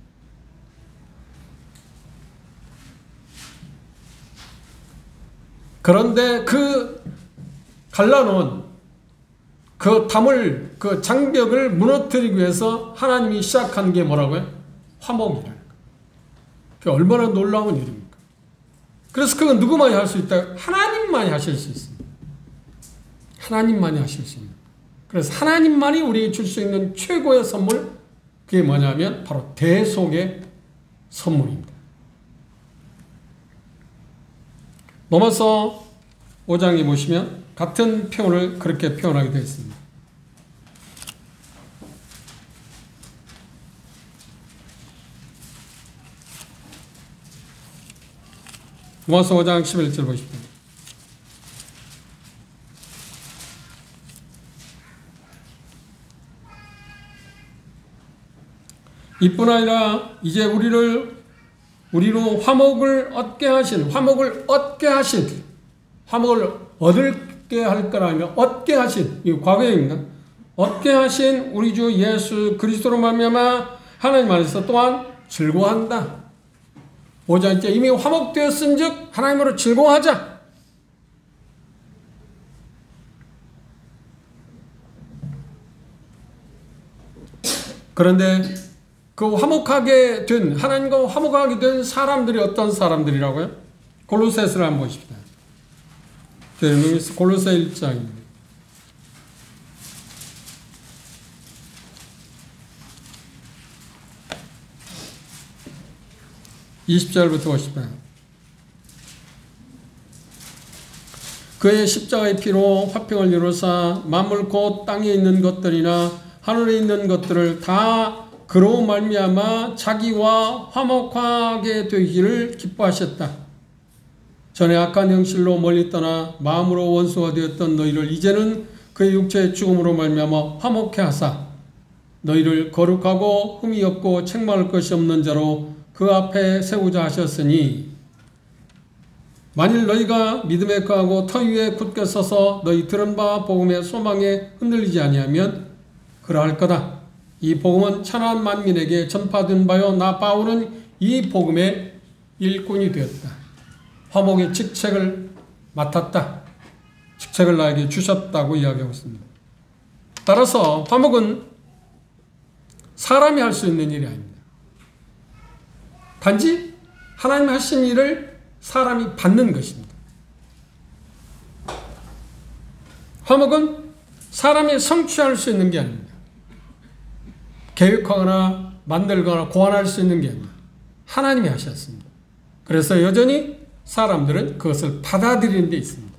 그런데 그 갈라놓은 그 담을, 그 장벽을 무너뜨리기 위해서 하나님이 시작한 게 뭐라고요? 화목이라는 거예요. 그게 얼마나 놀라운 일입니까? 그래서 그건 누구만이 할 수 있다? 하나님만이 하실 수 있습니다. 하나님만이 하실 수 있습니다. 그래서 하나님만이 우리에게 줄 수 있는 최고의 선물, 그게 뭐냐면 바로 대속의 선물입니다. 로마서 5장에 보시면 같은 표현을 그렇게 표현하게 되어 있습니다. 로마서 5장 11절 보십시오. 이뿐 아니라 이제 우리로 화목을 얻게 하신, 화목을 얻게 할 거라 하면 얻게 하신, 이 과거형입니다. 얻게 하신 우리 주 예수 그리스도로 말미암아 하나님 안에서 또한 즐거워한다. 5장째 이미 화목되었은 즉 하나님으로 즐거워하자. 그런데 그 화목하게 된, 하나님과 화목하게 된 사람들이 어떤 사람들이라고요? 골로새서를 한번 보십시다. 골로새 1장입니다. 20절부터 보십시다. 그의 십자가의 피로 화평을 이루사 만물 곧 땅에 있는 것들이나 하늘에 있는 것들을 다 그로 말미암아 자기와 화목하게 되기를 기뻐하셨다. 전에 악한 형실로 멀리 떠나 마음으로 원수가 되었던 너희를 이제는 그의 육체의 죽음으로 말미암아 화목케 하사 너희를 거룩하고 흠이 없고 책망할 것이 없는 자로 그 앞에 세우자 하셨으니 만일 너희가 믿음에 거하고 터 위에 굳게 서서 너희 들은 바 복음의 소망에 흔들리지 아니하면 그러할 거다. 이 복음은 천한 만민에게 전파된 바요 나 바울은 이 복음의 일꾼이 되었다. 화목의 직책을 맡았다. 직책을 나에게 주셨다고 이야기하고 있습니다. 따라서 화목은 사람이 할 수 있는 일이 아닙니다. 단지 하나님이 하신 일을 사람이 받는 것입니다. 화목은 사람이 성취할 수 있는 게 아닙니다. 계획하거나 만들거나 고안할 수 있는 게 아닙니다. 하나님이 하셨습니다. 그래서 여전히 사람들은 그것을 받아들이는 데 있습니다.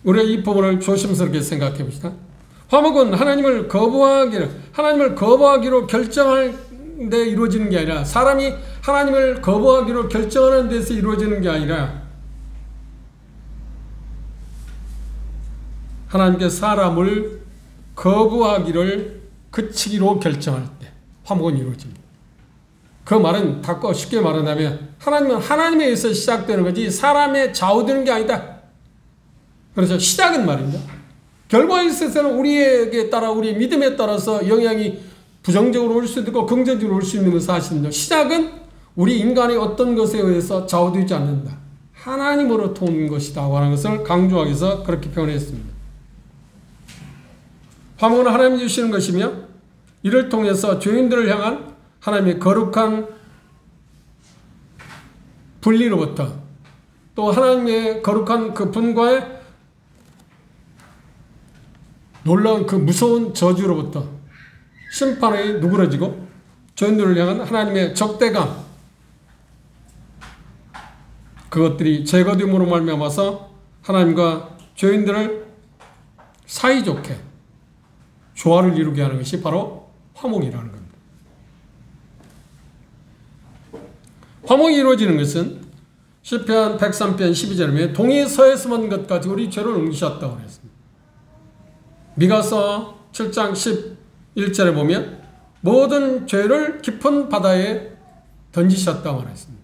우리가 이 부분을 조심스럽게 생각해 봅시다. 화목은 하나님을 거부하기로 결정할 데 이루어지는 게 아니라 사람이 하나님을 거부하기로 결정하는 데서 이루어지는 게 아니라 하나님께 사람을 거부하기를 그치기로 결정할 때 화목은 이루어집니다. 그 말은 닫고 쉽게 말한다면 하나님은 하나님에 의해서 시작되는 거지 사람에 좌우되는 게 아니다. 그래서 시작은 말입니다. 결과에 있어서는 우리에게 따라 우리의 믿음에 따라서 영향이 부정적으로 올 수도 있고 긍정적으로 올 수 있는 건 사실입니다. 시작은 우리 인간의 어떤 것에 의해서 좌우되지 않는다. 하나님으로부터 온 것이다 하는 것을 강조하기 위해서 그렇게 표현했습니다. 화목은 하나님이 주시는 것이며 이를 통해서 죄인들을 향한 하나님의 거룩한 분리로부터 또 하나님의 거룩한 그 분과의 놀라운 그 무서운 저주로부터 심판이 누그러지고 죄인들을 향한 하나님의 적대감 그것들이 제거됨으로 말미암아서 하나님과 죄인들을 사이좋게 조화를 이루게 하는 것이 바로 화목이라는 겁니다. 화목이 이루어지는 것은 시편 103편 12절에 동이 서에서 것 가지고 우리 죄를 옮기셨다고 그랬습니다. 미가서 7장 11절에 보면 모든 죄를 깊은 바다에 던지셨다고 말했습니다.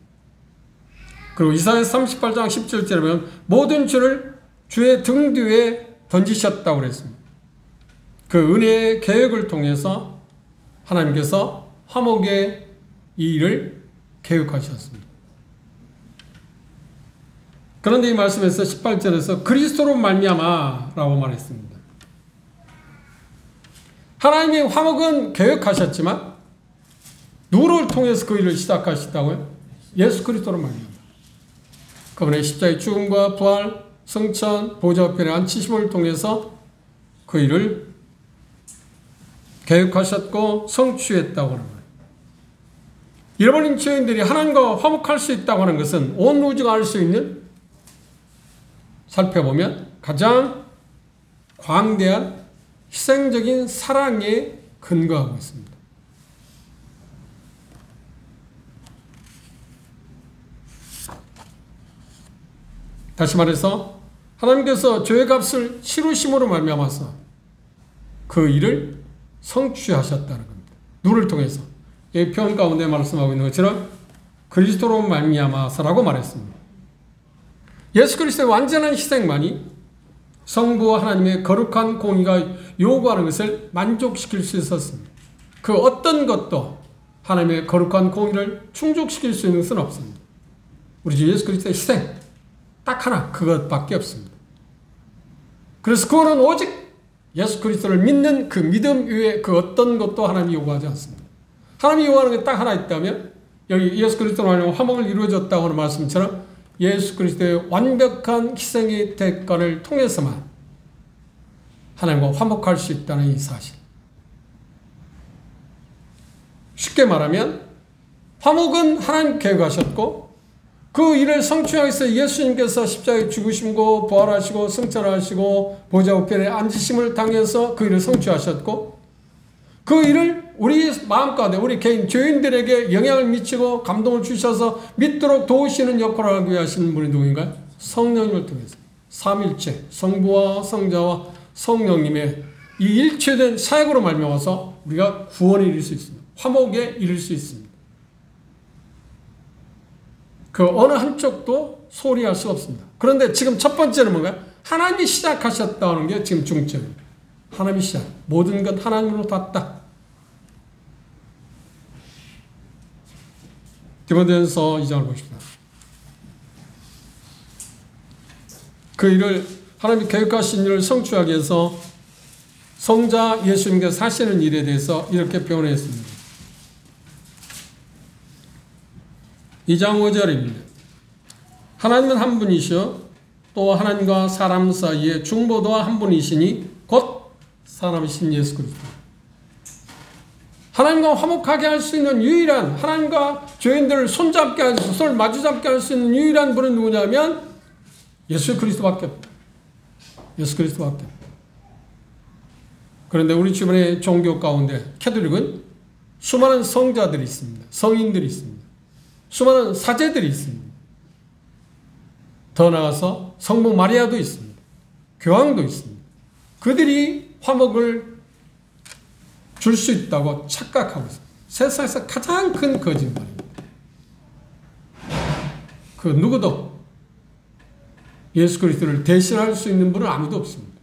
그리고 이사야 38장 17절에 보면 모든 죄를 주의 등 뒤에 던지셨다고 그랬습니다. 그 은혜의 계획을 통해서 하나님께서 화목의 이 일을 계획하셨습니다. 그런데 이 말씀에서 18절에서 그리스도로 말미암아 라고 말했습니다. 하나님이 화목은 계획하셨지만 누구를 통해서 그 일을 시작하셨다고요? 예수 그리스도로 말미암아. 그분의 십자가의 죽음과 부활, 성천, 보좌편의 앉히심을 통해서 그 일을 계획하셨고 성취했다고 하는 거예요. 잃어버린 죄인들이 하나님과 화목할 수 있다고 하는 것은 온 우주가 알 수 있는 살펴보면 가장 광대한 희생적인 사랑에 근거하고 있습니다. 다시 말해서 하나님께서 죄의 값을 치르심으로 말미암아서 그 일을 성취하셨다는 겁니다. 누구를 통해서? 이 표현 가운데 말씀하고 있는 것처럼 그리스도로 말미암아서라고 말했습니다. 예수 그리스도의 완전한 희생만이 성부와 하나님의 거룩한 공의가 요구하는 것을 만족시킬 수 있었습니다. 그 어떤 것도 하나님의 거룩한 공의를 충족시킬 수 있는 것은 없습니다. 우리 주 예수 그리스도의 희생 딱 하나 그것밖에 없습니다. 그래서 그거는 오직 예수 그리스도를 믿는 그 믿음 위에 그 어떤 것도 하나님이 요구하지 않습니다. 하나님이 요구하는 게 딱 하나 있다면 여기 예수 그리스도로 말하면 화목을 이루어졌다고 하는 말씀처럼 예수 그리스도의 완벽한 희생의 대가를 통해서만 하나님과 화목할 수 있다는 이 사실. 쉽게 말하면 화목은 하나님 계획하셨고 그 일을 성취하기 위해서 예수님께서 십자가에 죽으시고 부활하시고 승천하시고 보좌 우편에 앉으심을 당해서 그 일을 성취하셨고 그 일을 우리 마음 가운데 우리 개인 죄인들에게 영향을 미치고 감동을 주셔서 믿도록 도우시는 역할을 하기 위해 하시는 분이 누구인가요? 성령님을 통해서 삼일체 성부와 성자와 성령님의 이 일체된 사역으로 말미암아서 우리가 구원에 이를 수 있습니다. 화목에 이를 수 있습니다. 그 어느 한쪽도 소홀히 할 수 없습니다. 그런데 지금 첫 번째는 뭔가요? 하나님이 시작하셨다는 게 지금 중점입니다. 하나님이 시작. 모든 것 하나님으로 닿다. 디모데전서 2장을 보십시다. 그 일을 하나님이 계획하신 일을 성취하기 위해서 성자 예수님께서 하시는 일에 대해서 이렇게 표현했습니다. 2장 5절입니다. 하나님은 한 분이시요 또 하나님과 사람 사이에 중보도와 한 분이시니 곧 사람이신 예수 그리스도. 하나님과 화목하게 할 수 있는 유일한 하나님과 죄인들을 손잡게 하셔서 손을 마주잡게 할 수 있는 유일한 분은 누구냐면 예수 그리스도밖에 없다. 예수 그리스도밖에 없다. 그런데 우리 주변의 종교 가운데 캐톨릭은 수많은 성자들이 있습니다. 성인들이 있습니다. 수많은 사제들이 있습니다. 더 나아가서 성모 마리아도 있습니다. 교황도 있습니다. 그들이 화목을 줄 수 있다고 착각하고 있습니다. 세상에서 가장 큰 거짓말입니다. 그 누구도 예수 그리스도를 대신할 수 있는 분은 아무도 없습니다.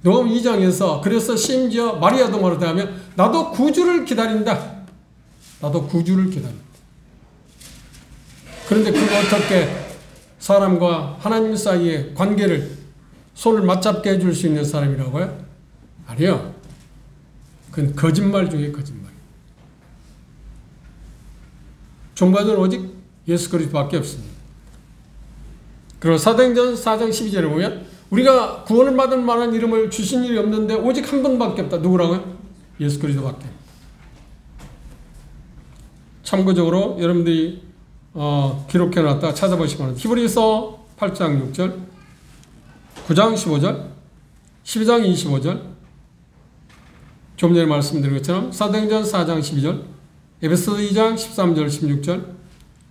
누가복음 2장에서 그래서 심지어 마리아도 말하자면 나도 구주를 기다린다. 나도 구주를 기다린다. 그런데 그가 어떻게 사람과 하나님 사이의 관계를 손을 맞잡게 해줄 수 있는 사람이라고요? 아니요. 그건 거짓말 중에 거짓말. 종반은 오직 예수 그리스도밖에 없습니다. 그리고 사도행전 4장 12절에 보면 우리가 구원을 받을 만한 이름을 주신 일이 없는데 오직 한 분밖에 없다. 누구라고요? 예수 그리스도밖에. 참고적으로 여러분들이 기록해놨다 찾아보시면 히브리서 8장 6절, 9장 15절, 12장 25절, 좀 전에 말씀드린 것처럼 사도행전 4장 12절, 에베소서 2장 13절 16절,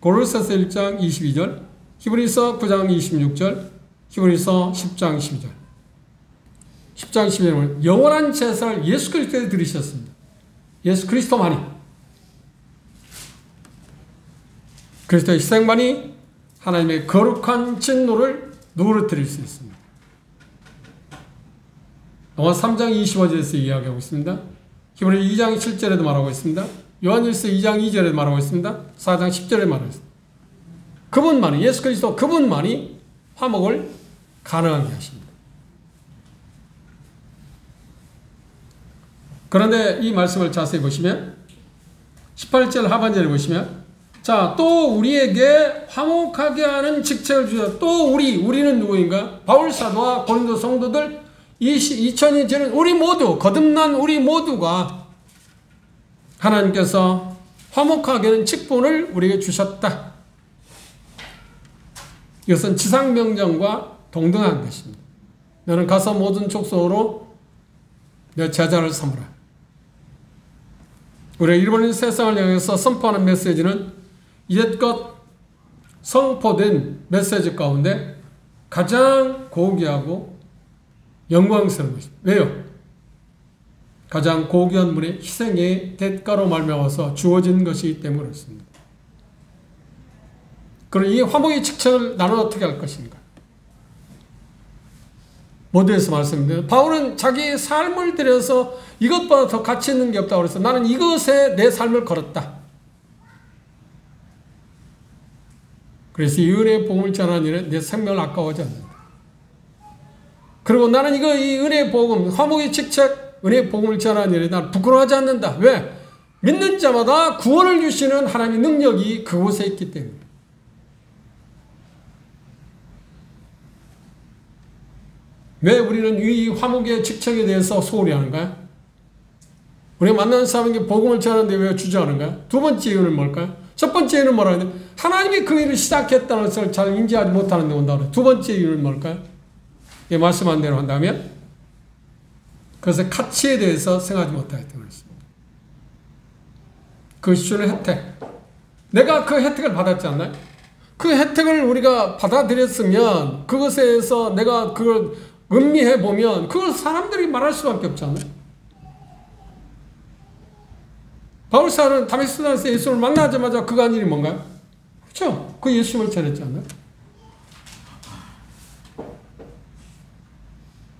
고로새서 1장 22절, 히브리서 9장 26절, 히브리서 10장 12절. 10장 12절은 영원한 제사를 예수 그리스도에 드리셨습니다. 예수 그리스도만이. 그리스도의 희생만이 하나님의 거룩한 진노를 누그러뜨릴 수 있습니다. 로마 3장 25절에서 이야기하고 있습니다. 히브리 2장 7절에도 말하고 있습니다. 요한일서 2장 2절에도 말하고 있습니다. 4장 10절에 말하고 있습니다. 그분만이, 예수 그리스도 그분만이 화목을 가능하게 하십니다. 그런데 이 말씀을 자세히 보시면 18절 하반절에 보시면 자, 또 우리에게 화목하게 하는 직책을 주셨다. 또 우리는 누구인가? 바울 사도와 고린도 성도들 2000년 전에 우리 모두, 거듭난 우리 모두가 하나님께서 화목하게 하는 직분을 우리에게 주셨다. 이것은 지상명령과 동등한 것입니다. 너는 가서 모든 족속으로 내 제자를 삼으라. 우리가 일본인 세상을 향해서 선포하는 메시지는 이제껏 선포된 메시지 가운데 가장 고귀하고 영광스러운 것입니다. 왜요? 가장 고귀한 분의 희생의 대가로 말미암아서 주어진 것이기 때문에 그렇습니다. 그럼 이 화목의 직책을 나는 어떻게 할 것인가? 모두에서 말씀드립니다. 바울은 자기의 삶을 들여서 이것보다 더 가치 있는 게 없다고 그래서 나는 이것에 내 삶을 걸었다. 그래서 이 은혜의 복음을 전하는 일에 내 생명을 아까워하지 않는다. 그리고 나는 이 은혜의 복음, 화목의 직책, 은혜의 복음을 전하는 일에 나는 부끄러워하지 않는다. 왜? 믿는 자마다 구원을 주시는 하나님의 능력이 그곳에 있기 때문에. 왜 우리는 이 화목의 직책에 대해서 소홀히 하는가요? 우리가 만나는 사람에게 복음을 전하는데 왜 주저하는가요? 두 번째 이유는 뭘까요? 첫 번째 이유는 뭐라 하는데 하나님이 그 일을 시작했다는 것을 잘 인지하지 못하는 데 온다고. 두 번째 이유는 뭘까요? 예, 말씀한 대로 한다면 그것의 가치에 대해서 생각하지 못하기 때문이었습니다. 그것이 주는 혜택. 내가 그 혜택을 받았지 않나요? 그 혜택을 우리가 받아들였으면 그것에 대해서 내가 그걸 음미해 보면 그걸 사람들이 말할 수밖에 없잖아요. 바울사는 다메섹에서 예수를 만나자마자 그가 한 일이 뭔가요? 그렇죠. 그 예수님을 전했지 않나요?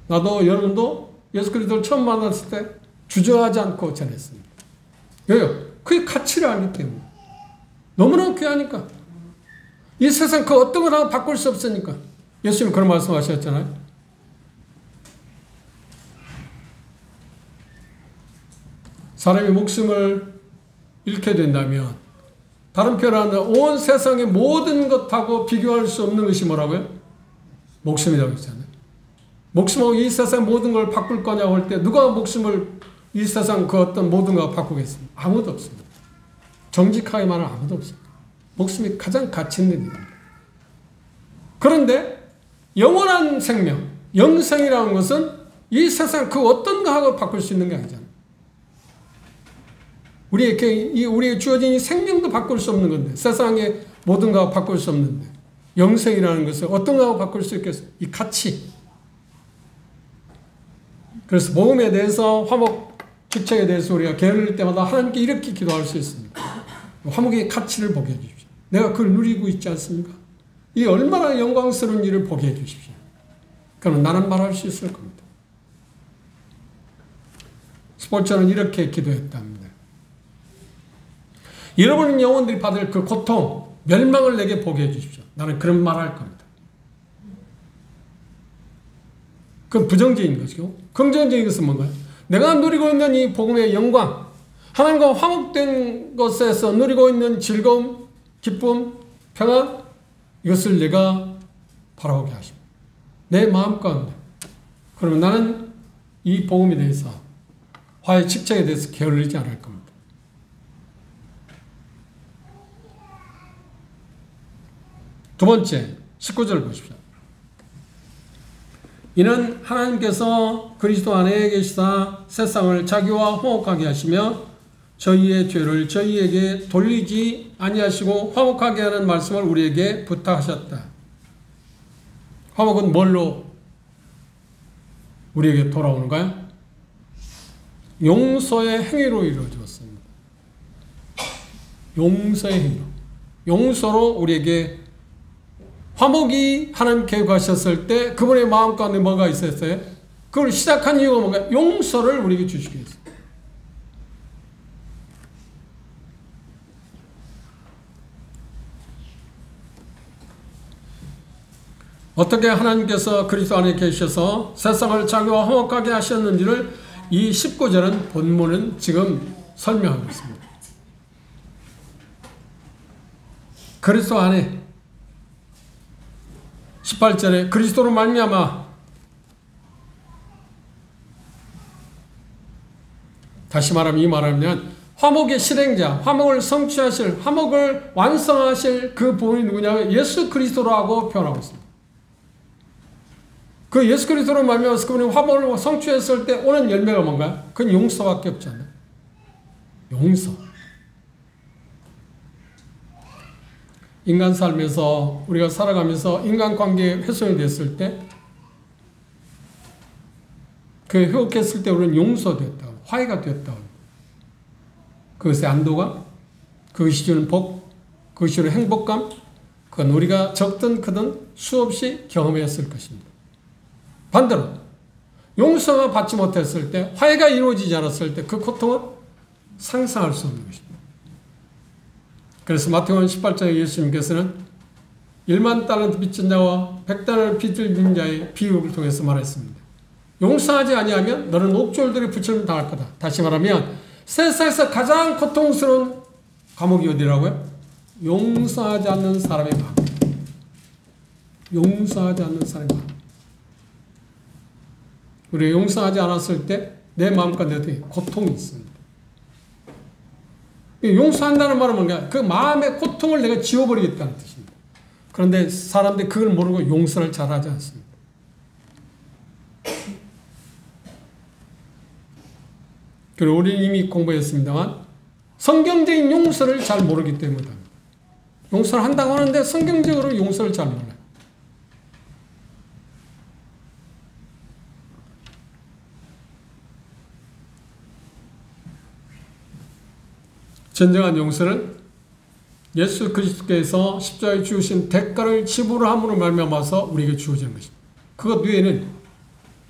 나도 여러분도 예수 그리스도를 처음 만났을 때 주저하지 않고 전했습니다. 왜요? 그의 가치를 알기 때문에. 너무나 귀하니까. 이 세상 그 어떤 걸 하나 바꿀 수 없으니까. 예수님 그런 말씀 하셨잖아요. 사람이 목숨을 잃게 된다면 다른 표현으로 온 세상의 모든 것하고 비교할 수 없는 것이 뭐라고요? 목숨이라고 했잖아요. 목숨하고 이 세상 모든 걸 바꿀 거냐고 할 때 누가 목숨을 이 세상 그 어떤 모든 걸 바꾸겠습니까? 아무도 없습니다. 정직하게 말하면 아무도 없습니다. 목숨이 가장 가치 있는 일입니다. 그런데 영원한 생명, 영생이라는 것은 이 세상 그 어떤 거하고 바꿀 수 있는 게 아니잖아요. 우리에게 주어진 이 생명도 바꿀 수 없는 건데 세상의 모든 거하고 바꿀 수 없는데 영생이라는 것을 어떤 거하고 바꿀 수 있겠어요? 이 가치. 그래서 복음에 대해서 화목 직책에 대해서 우리가 게을릴 때마다 하나님께 이렇게 기도할 수 있습니다. 화목의 가치를 보게 해주십시오. 내가 그걸 누리고 있지 않습니까? 이 얼마나 영광스러운 일을 보게 해주십시오. 그러면 나는 말할 수 있을 겁니다. 스포츠는 이렇게 기도했답니다. 잃어버린 영혼들이 받을 그 고통, 멸망을 내게 보게 해주십시오. 나는 그런 말 할 겁니다. 그건 부정적인 것이고, 긍정적인 것은 뭔가요? 내가 누리고 있는 이 복음의 영광, 하나님과 화목된 것에서 누리고 있는 즐거움, 기쁨, 평안, 이것을 내가 바라보게 하십니다. 내 마음 가운데. 그러면 나는 이 복음에 대해서, 화의 직책에 대해서 게을리지 않을 겁니다. 두 번째, 19절 보십시오. 이는 하나님께서 그리스도 안에 계시사 세상을 자기와 화목하게 하시며 저희의 죄를 저희에게 돌리지 아니하시고 화목하게 하는 말씀을 우리에게 부탁하셨다. 화목은 뭘로 우리에게 돌아오는가요? 용서의 행위로 이루어졌습니다. 용서의 행위로. 용서로 우리에게 화목이 하나님 계획하셨을 때 그분의 마음 가운데 뭐가 있었어요? 그걸 시작한 이유가 뭔가? 용서를 우리에게 주시기 위해서. 어떻게 하나님께서 그리스도 안에 계셔서 세상을 자기와 화목하게 하셨는지를 이 19절은 본문은 지금 설명하고 있습니다. 그리스도 안에 18절에 그리스도로 말미암아, 다시 말하면 이 말하면 화목의 실행자, 화목을 성취하실, 화목을 완성하실 그 분이 누구냐면 예수 그리스도라고 표현하고 있습니다. 그 예수 그리스도로 말미암아서 그분이 화목을 성취했을 때 오는 열매가 뭔가요? 그건 용서밖에 없지 않나요? 용서. 인간 삶에서 우리가 살아가면서 인간관계에 훼손이 됐을 때, 그 회복했을 때 우리는 용서됐다고, 화해가 됐다고. 그것의 안도감, 그것이 주는 복, 그것이 주는 행복감, 그건 우리가 적든 크든 수없이 경험했을 것입니다. 반대로 용서가 받지 못했을 때, 화해가 이루어지지 않았을 때 그 고통은 상상할 수 없는 것입니다. 그래서 마태복음 18장에 예수님께서는 1만 달란트 빚진 자와 100달란트 빚을 진 자의 비유를 통해서 말했습니다. 용서하지 아니하면 너는 옥졸들의 부처를 당할 거다. 다시 말하면 세상에서 가장 고통스러운 감옥이 어디라고요? 용서하지 않는 사람의 마음. 용서하지 않는 사람의 마음. 우리가 용서하지 않았을 때 내 마음 가운데 고통이 있습니다. 용서한다는 말은 뭔가 그 마음의 고통을 내가 지워버리겠다는 뜻입니다. 그런데 사람들이 그걸 모르고 용서를 잘하지 않습니다. 그리고 우리는 이미 공부했습니다만 성경적인 용서를 잘 모르기 때문입니다. 용서를 한다고 하는데 성경적으로 용서를 잘 몰라요. 진정한 용서는 예수 그리스도께서 십자가에 주신 대가를 지불함으로 말미암아서 우리에게 주어지는 것입니다. 그것 외에는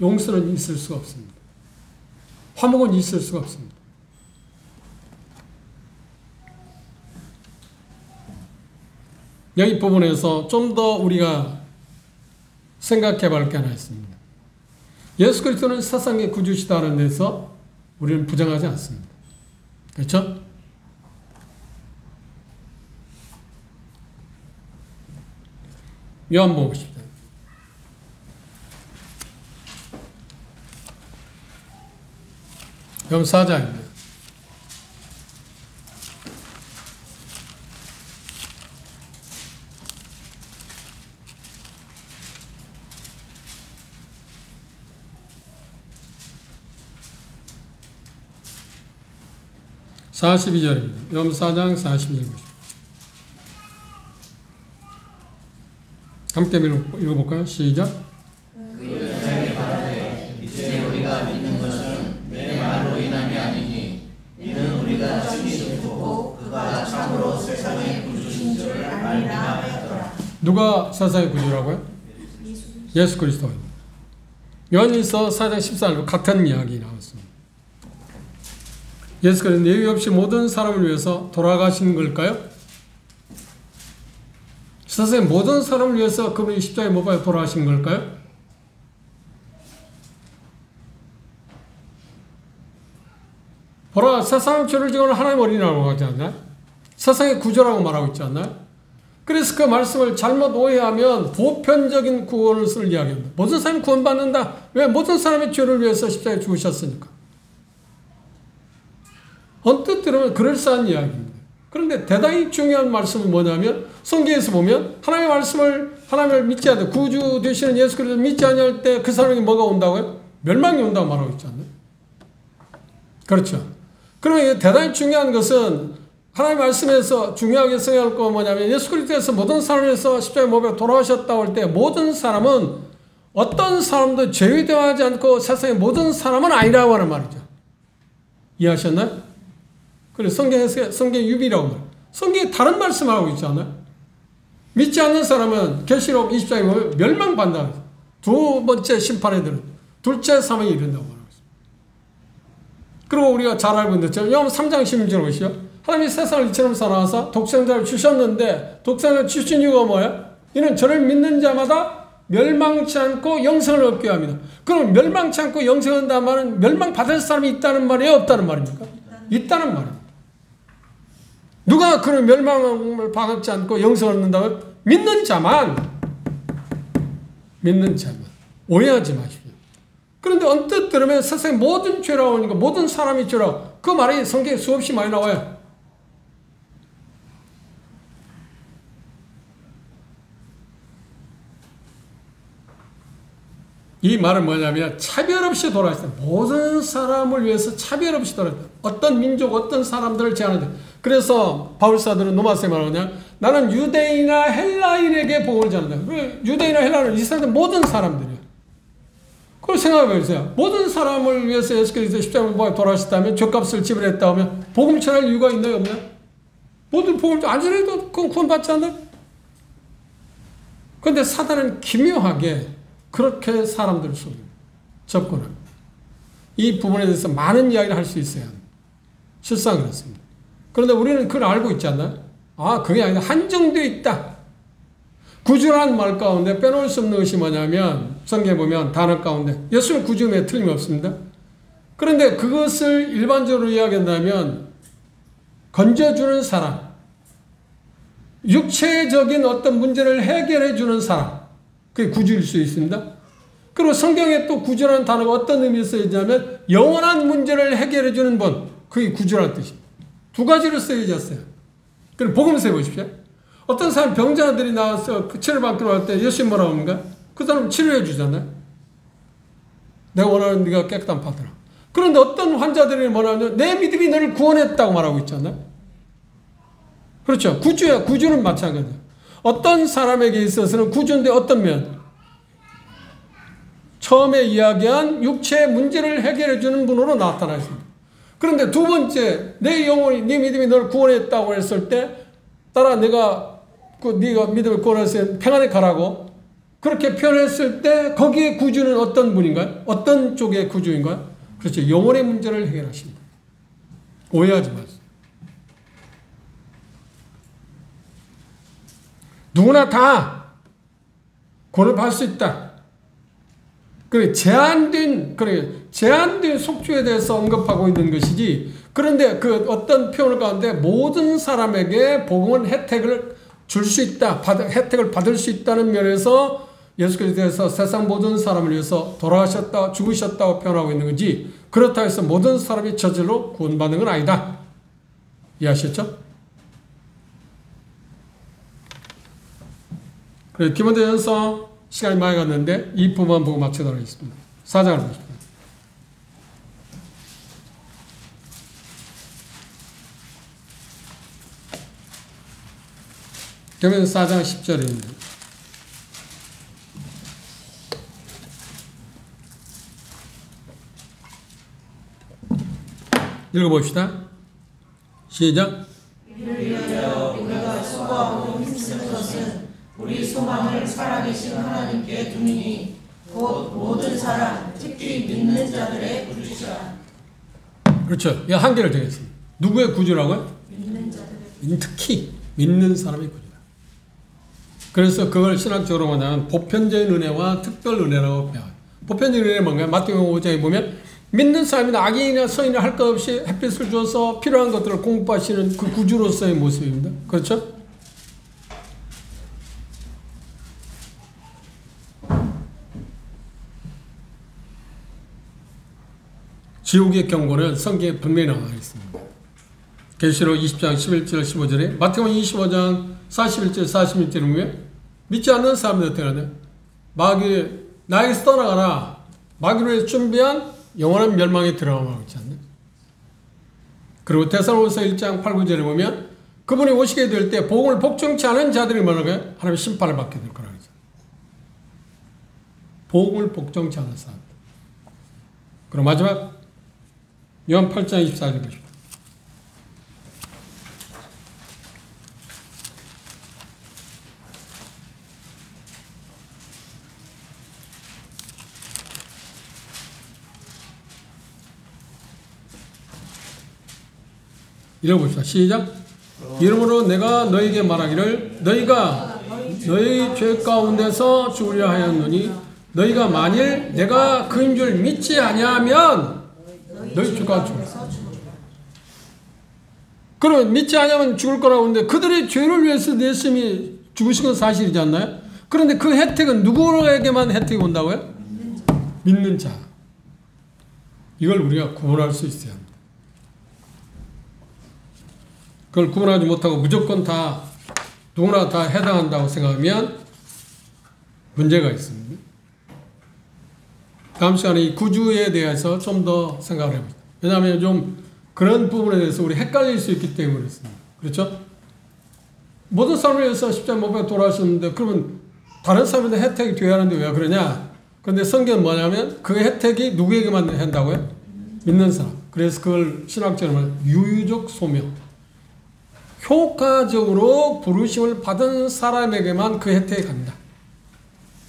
용서는 있을 수가 없습니다. 화목은 있을 수가 없습니다. 여기 부분에서 좀 더 우리가 생각해 볼 게 하나 있습니다. 예수 그리스도는 세상의 구주시다는 데서 우리는 부정하지 않습니다. 그렇죠? 요한복음 보십시오. 요한 4장입니다. (42절입니다) 요한 4장 42절 보십시오. 함께 읽어볼까요? 시작. 그 여자에게 말하되 이제 우리가 믿는 우리가 주님을 보고 그가 참으로 세상의 구주신 줄 알리라 하였더라. 누가 세상의 구주라고요? 예수 그리스도. 요한일서 4장 14절 같은 이야기 나왔습니다. 예수 그리스도 예외 없이 모든 사람을 위해서 돌아가신 걸까요? 세상의 모든 사람을 위해서 그분이 십자가에 못 박혀 돌아가신 걸까요? 보라, 세상의 죄를 지고는 하나님 어린이라고 하지 않나요? 세상의 구조라고 말하고 있지 않나요? 그래서 그 말씀을 잘못 오해하면 보편적인 구원을 이야기합니다. 모든 사람이 구원받는다. 왜? 모든 사람의 죄를 위해서 십자가에 죽으셨으니까. 언뜻 들으면 그럴싸한 이야기입니다. 그런데 대단히 중요한 말씀은 뭐냐면 성경에서 보면 하나님을 믿지 않는 구주 되시는 예수 그리스도를 믿지 않을 때 그 사람에게 뭐가 온다고요? 멸망이 온다고 말하고 있지 않나요? 그렇죠. 그러면 대단히 중요한 것은 하나님 말씀에서 중요하게 생각할 거 뭐냐면 예수 그리스도께서 모든 사람을 위해서 십자가에 못 박혀 돌아가셨다고 할 때 모든 사람은 어떤 사람도 제외되지 않고 세상의 모든 사람은 아니라고 하는 말이죠. 이해하셨나요? 그래서 성경에서 성경 유비라고 말해요. 성경에 다른 말씀을 하고 있지 않아요? 믿지 않는 사람은 계시록 20장에 보면 멸망받는다. 두 번째 심판에 들은 둘째 사망에 이른다고 말하고 있습니다. 그리고 우리가 잘 알고 있는 것처럼 요한 3장 16절 보시죠. 하나님이 세상을 이처럼 사랑하사 독생자를 주셨는데 독생자를 주신 이유가 뭐예요? 이는 저를 믿는 자마다 멸망치 않고 영생을 얻게 합니다. 그럼 멸망치 않고 영생을 얻는다는 말은 멸망받을 사람이 있다는 말이에요? 없다는 말입니까? 있다는 말입니다. 누가 그런 멸망을 받지 않고 영생을 얻는다고요? 믿는 자만. 오해하지 마십시오. 그런데 언뜻 들으면 세상의 모든 죄라고 하니까 모든 사람이 죄라고 그 말이 성경에 수없이 많이 나와요. 이 말은 뭐냐면 차별 없이 돌아왔어요. 모든 사람을 위해서 차별 없이 돌아왔어요. 어떤 민족, 어떤 사람들을 제한한다. 그래서 바울사들은 로마서에 말하냐 나는 유대인이나 헬라인에게 복음을 전한다. 유대인이나 헬라인은 이 사람들 모든 사람들이에요. 그걸 생각해 보세요. 모든 사람을 위해서 예수 그리스도 십자가에 못 박혀 돌아가셨다면 죗값을 지불했다 하면 복음 전할 이유가 있나요, 없나요? 모든 복음 안 전해도 그건 구원받지 않나요? 그런데 사단은 기묘하게 그렇게 사람들을 속입니다. 접근합니다. 이 부분에 대해서 많은 이야기를 할 수 있어야 합니다. 실상 그렇습니다. 그런데 우리는 그걸 알고 있지 않나요? 아, 그게 아니라 한정되어 있다. 구주라는 말 가운데 빼놓을 수 없는 것이 뭐냐면 성경에 보면 단어 가운데 예수는 구주임에 틀림없습니다. 그런데 그것을 일반적으로 이야기한다면 건져주는 사람, 육체적인 어떤 문제를 해결해 주는 사람, 그게 구주일 수 있습니다. 그리고 성경에 또 구주라는 단어가 어떤 의미로 쓰여지냐면 영원한 문제를 해결해 주는 분, 그게 구주라는 뜻입니다. 두 가지로 쓰여졌어요. 그럼 복음서에 보십시오. 어떤 사람 병자들이 나와서 그 치료받기로 할 때 예수님 뭐라고 합니까? 그 사람 치료해 주잖아요. 내가 원하는 네가 깨끗한 받으라. 그런데 어떤 환자들이 뭐라냐면 내 믿음이 너를 구원했다고 말하고 있잖아요. 그렇죠. 구주야. 구주는 마찬가지예요. 어떤 사람에게 있어서는 구주인데 어떤 면? 처음에 이야기한 육체의 문제를 해결해 주는 분으로 나타나 있습니다. 그런데 두 번째, 내 영혼이, 네 믿음이 너를 구원했다고 했을 때 따라 네가 믿음을 구원했을 때 평안에 가라고 그렇게 표현했을 때 거기에 구주는 어떤 분인가요? 어떤 쪽의 구주인가요? 그렇죠. 영혼의 문제를 해결하십니다. 오해하지 마세요. 누구나 다 구원을 받을 수 있다. 제한된 속주에 대해서 언급하고 있는 것이지, 그런데 그 어떤 표현 가운데 모든 사람에게 복음은 혜택을 줄 수 있다, 혜택을 받을 수 있다는 면에서 예수 그리스도께서 세상 모든 사람을 위해서 돌아가셨다, 죽으셨다고 표현하고 있는 거지, 그렇다고 해서 모든 사람이 저절로 구원받는 건 아니다. 이해하셨죠? 그래서 디모데전서 시간이 많이 갔는데 이 부분만 보고 마치도록 하겠습니다. 4장을 보십시오. 디모데전서 4장 10절입니다. 읽어봅시다. 시작. 이를 위하여 우리가 수고하고 힘쓰는 것은 우리 소망을 살아계신 하나님께 두니니 곧 모든 사람 특히 믿는 자들의 구주시라. 그렇죠. 이 한계를 정했습니다. 누구의 구주라고요? 믿는 자들의 특히 믿는 사람의 구주다. 그래서 그걸 신학적으로 뭐냐면 보편적인 은혜와 특별 은혜라고 배워요. 보편적인 은혜는 뭔가요? 마태복음 5장에 보면 믿는 사람이나 악인이나 서인이나 할 것 없이 햇빛을 주어서 필요한 것들을 공급하시는 그 구주로서의 모습입니다. 그렇죠? 지옥의 경고는 성경에 분명히 나와 있습니다. 계시록 20장 11절 15절에 마태복음 25장 41절 46절에 보면 믿지 않는 사람들 어떻게 하냐? 마귀 나에게서 떠나가라. 마귀로 해서 준비한 영원한 멸망에 들어가고 있지 않나? 그리고 데살로니가서 1장 8, 9절에 보면 그분이 오시게 될 때 복음을 복종치 않은 자들이 뭐라고요? 하나님의 심판을 받게 될 거라고 했죠. 복음을 복종치 않은 사람들. 그리고 마지막 요한 8장 24절 보십시오. 읽어봅시다. 시작. 이러므로 내가 너에게 말하기를 너희가 너희 죄 가운데서 죽으려 하였노니 너희가 만일 내가 그인 줄 믿지 아니하면 너희 죄가 죽을. 그럼 믿지 아니하면 죽을 거라고 하는데 그들의 죄를 위해서 예수님이 죽으신 건 사실이지 않나요? 그런데 그 혜택은 누구에게만 혜택이 온다고요? 믿는 자. 이걸 우리가 구분할 수 있어야 합니다. 그걸 구분하지 못하고 무조건 다 누구나 다 해당한다고 생각하면 문제가 있습니다. 다음 시간에 이 구주에 대해서 좀 더 생각을 해봅니다. 왜냐하면 좀 그런 부분에 대해서 우리 헷갈릴 수 있기 때문에 그렇습니다. 그렇죠? 모든 사람을 위해서 십자가 못 박혀 돌아가셨는데 그러면 다른 사람한테 혜택이 돼야 하는데 왜 그러냐? 그런데 성경은 뭐냐면 그 혜택이 누구에게만 한다고요? 믿는 사람. 그래서 그걸 신학적으로 유유적 소명. 효과적으로 부르심을 받은 사람에게만 그 혜택이 간다.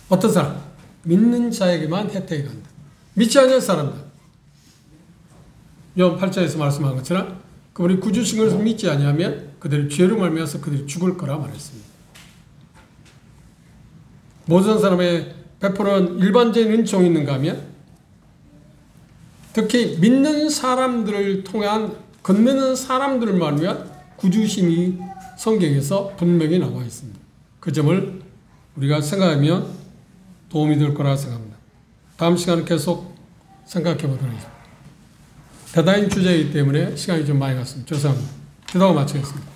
어떤 사람? 믿는 자에게만 혜택이 간다. 믿지 않는 사람들. 요한 8장에서 말씀한 것처럼 그분이 구주신 것을 믿지 아니하면 그들이 죄로 말미암아서 그들이 죽을 거라 말했습니다. 모든 사람의 베푸는 일반적인 은총이 있는가 하면 특히 믿는 사람들을 통한 건너는 사람들을 말미암아 구주심이 성경에서 분명히 나와 있습니다. 그 점을 우리가 생각하면 도움이 될 거라 생각합니다. 다음 시간은 계속 생각해 보도록 하겠습니다. 대단한 주제이기 때문에 시간이 좀 많이 갔습니다. 죄송합니다. 기도하고 마치겠습니다.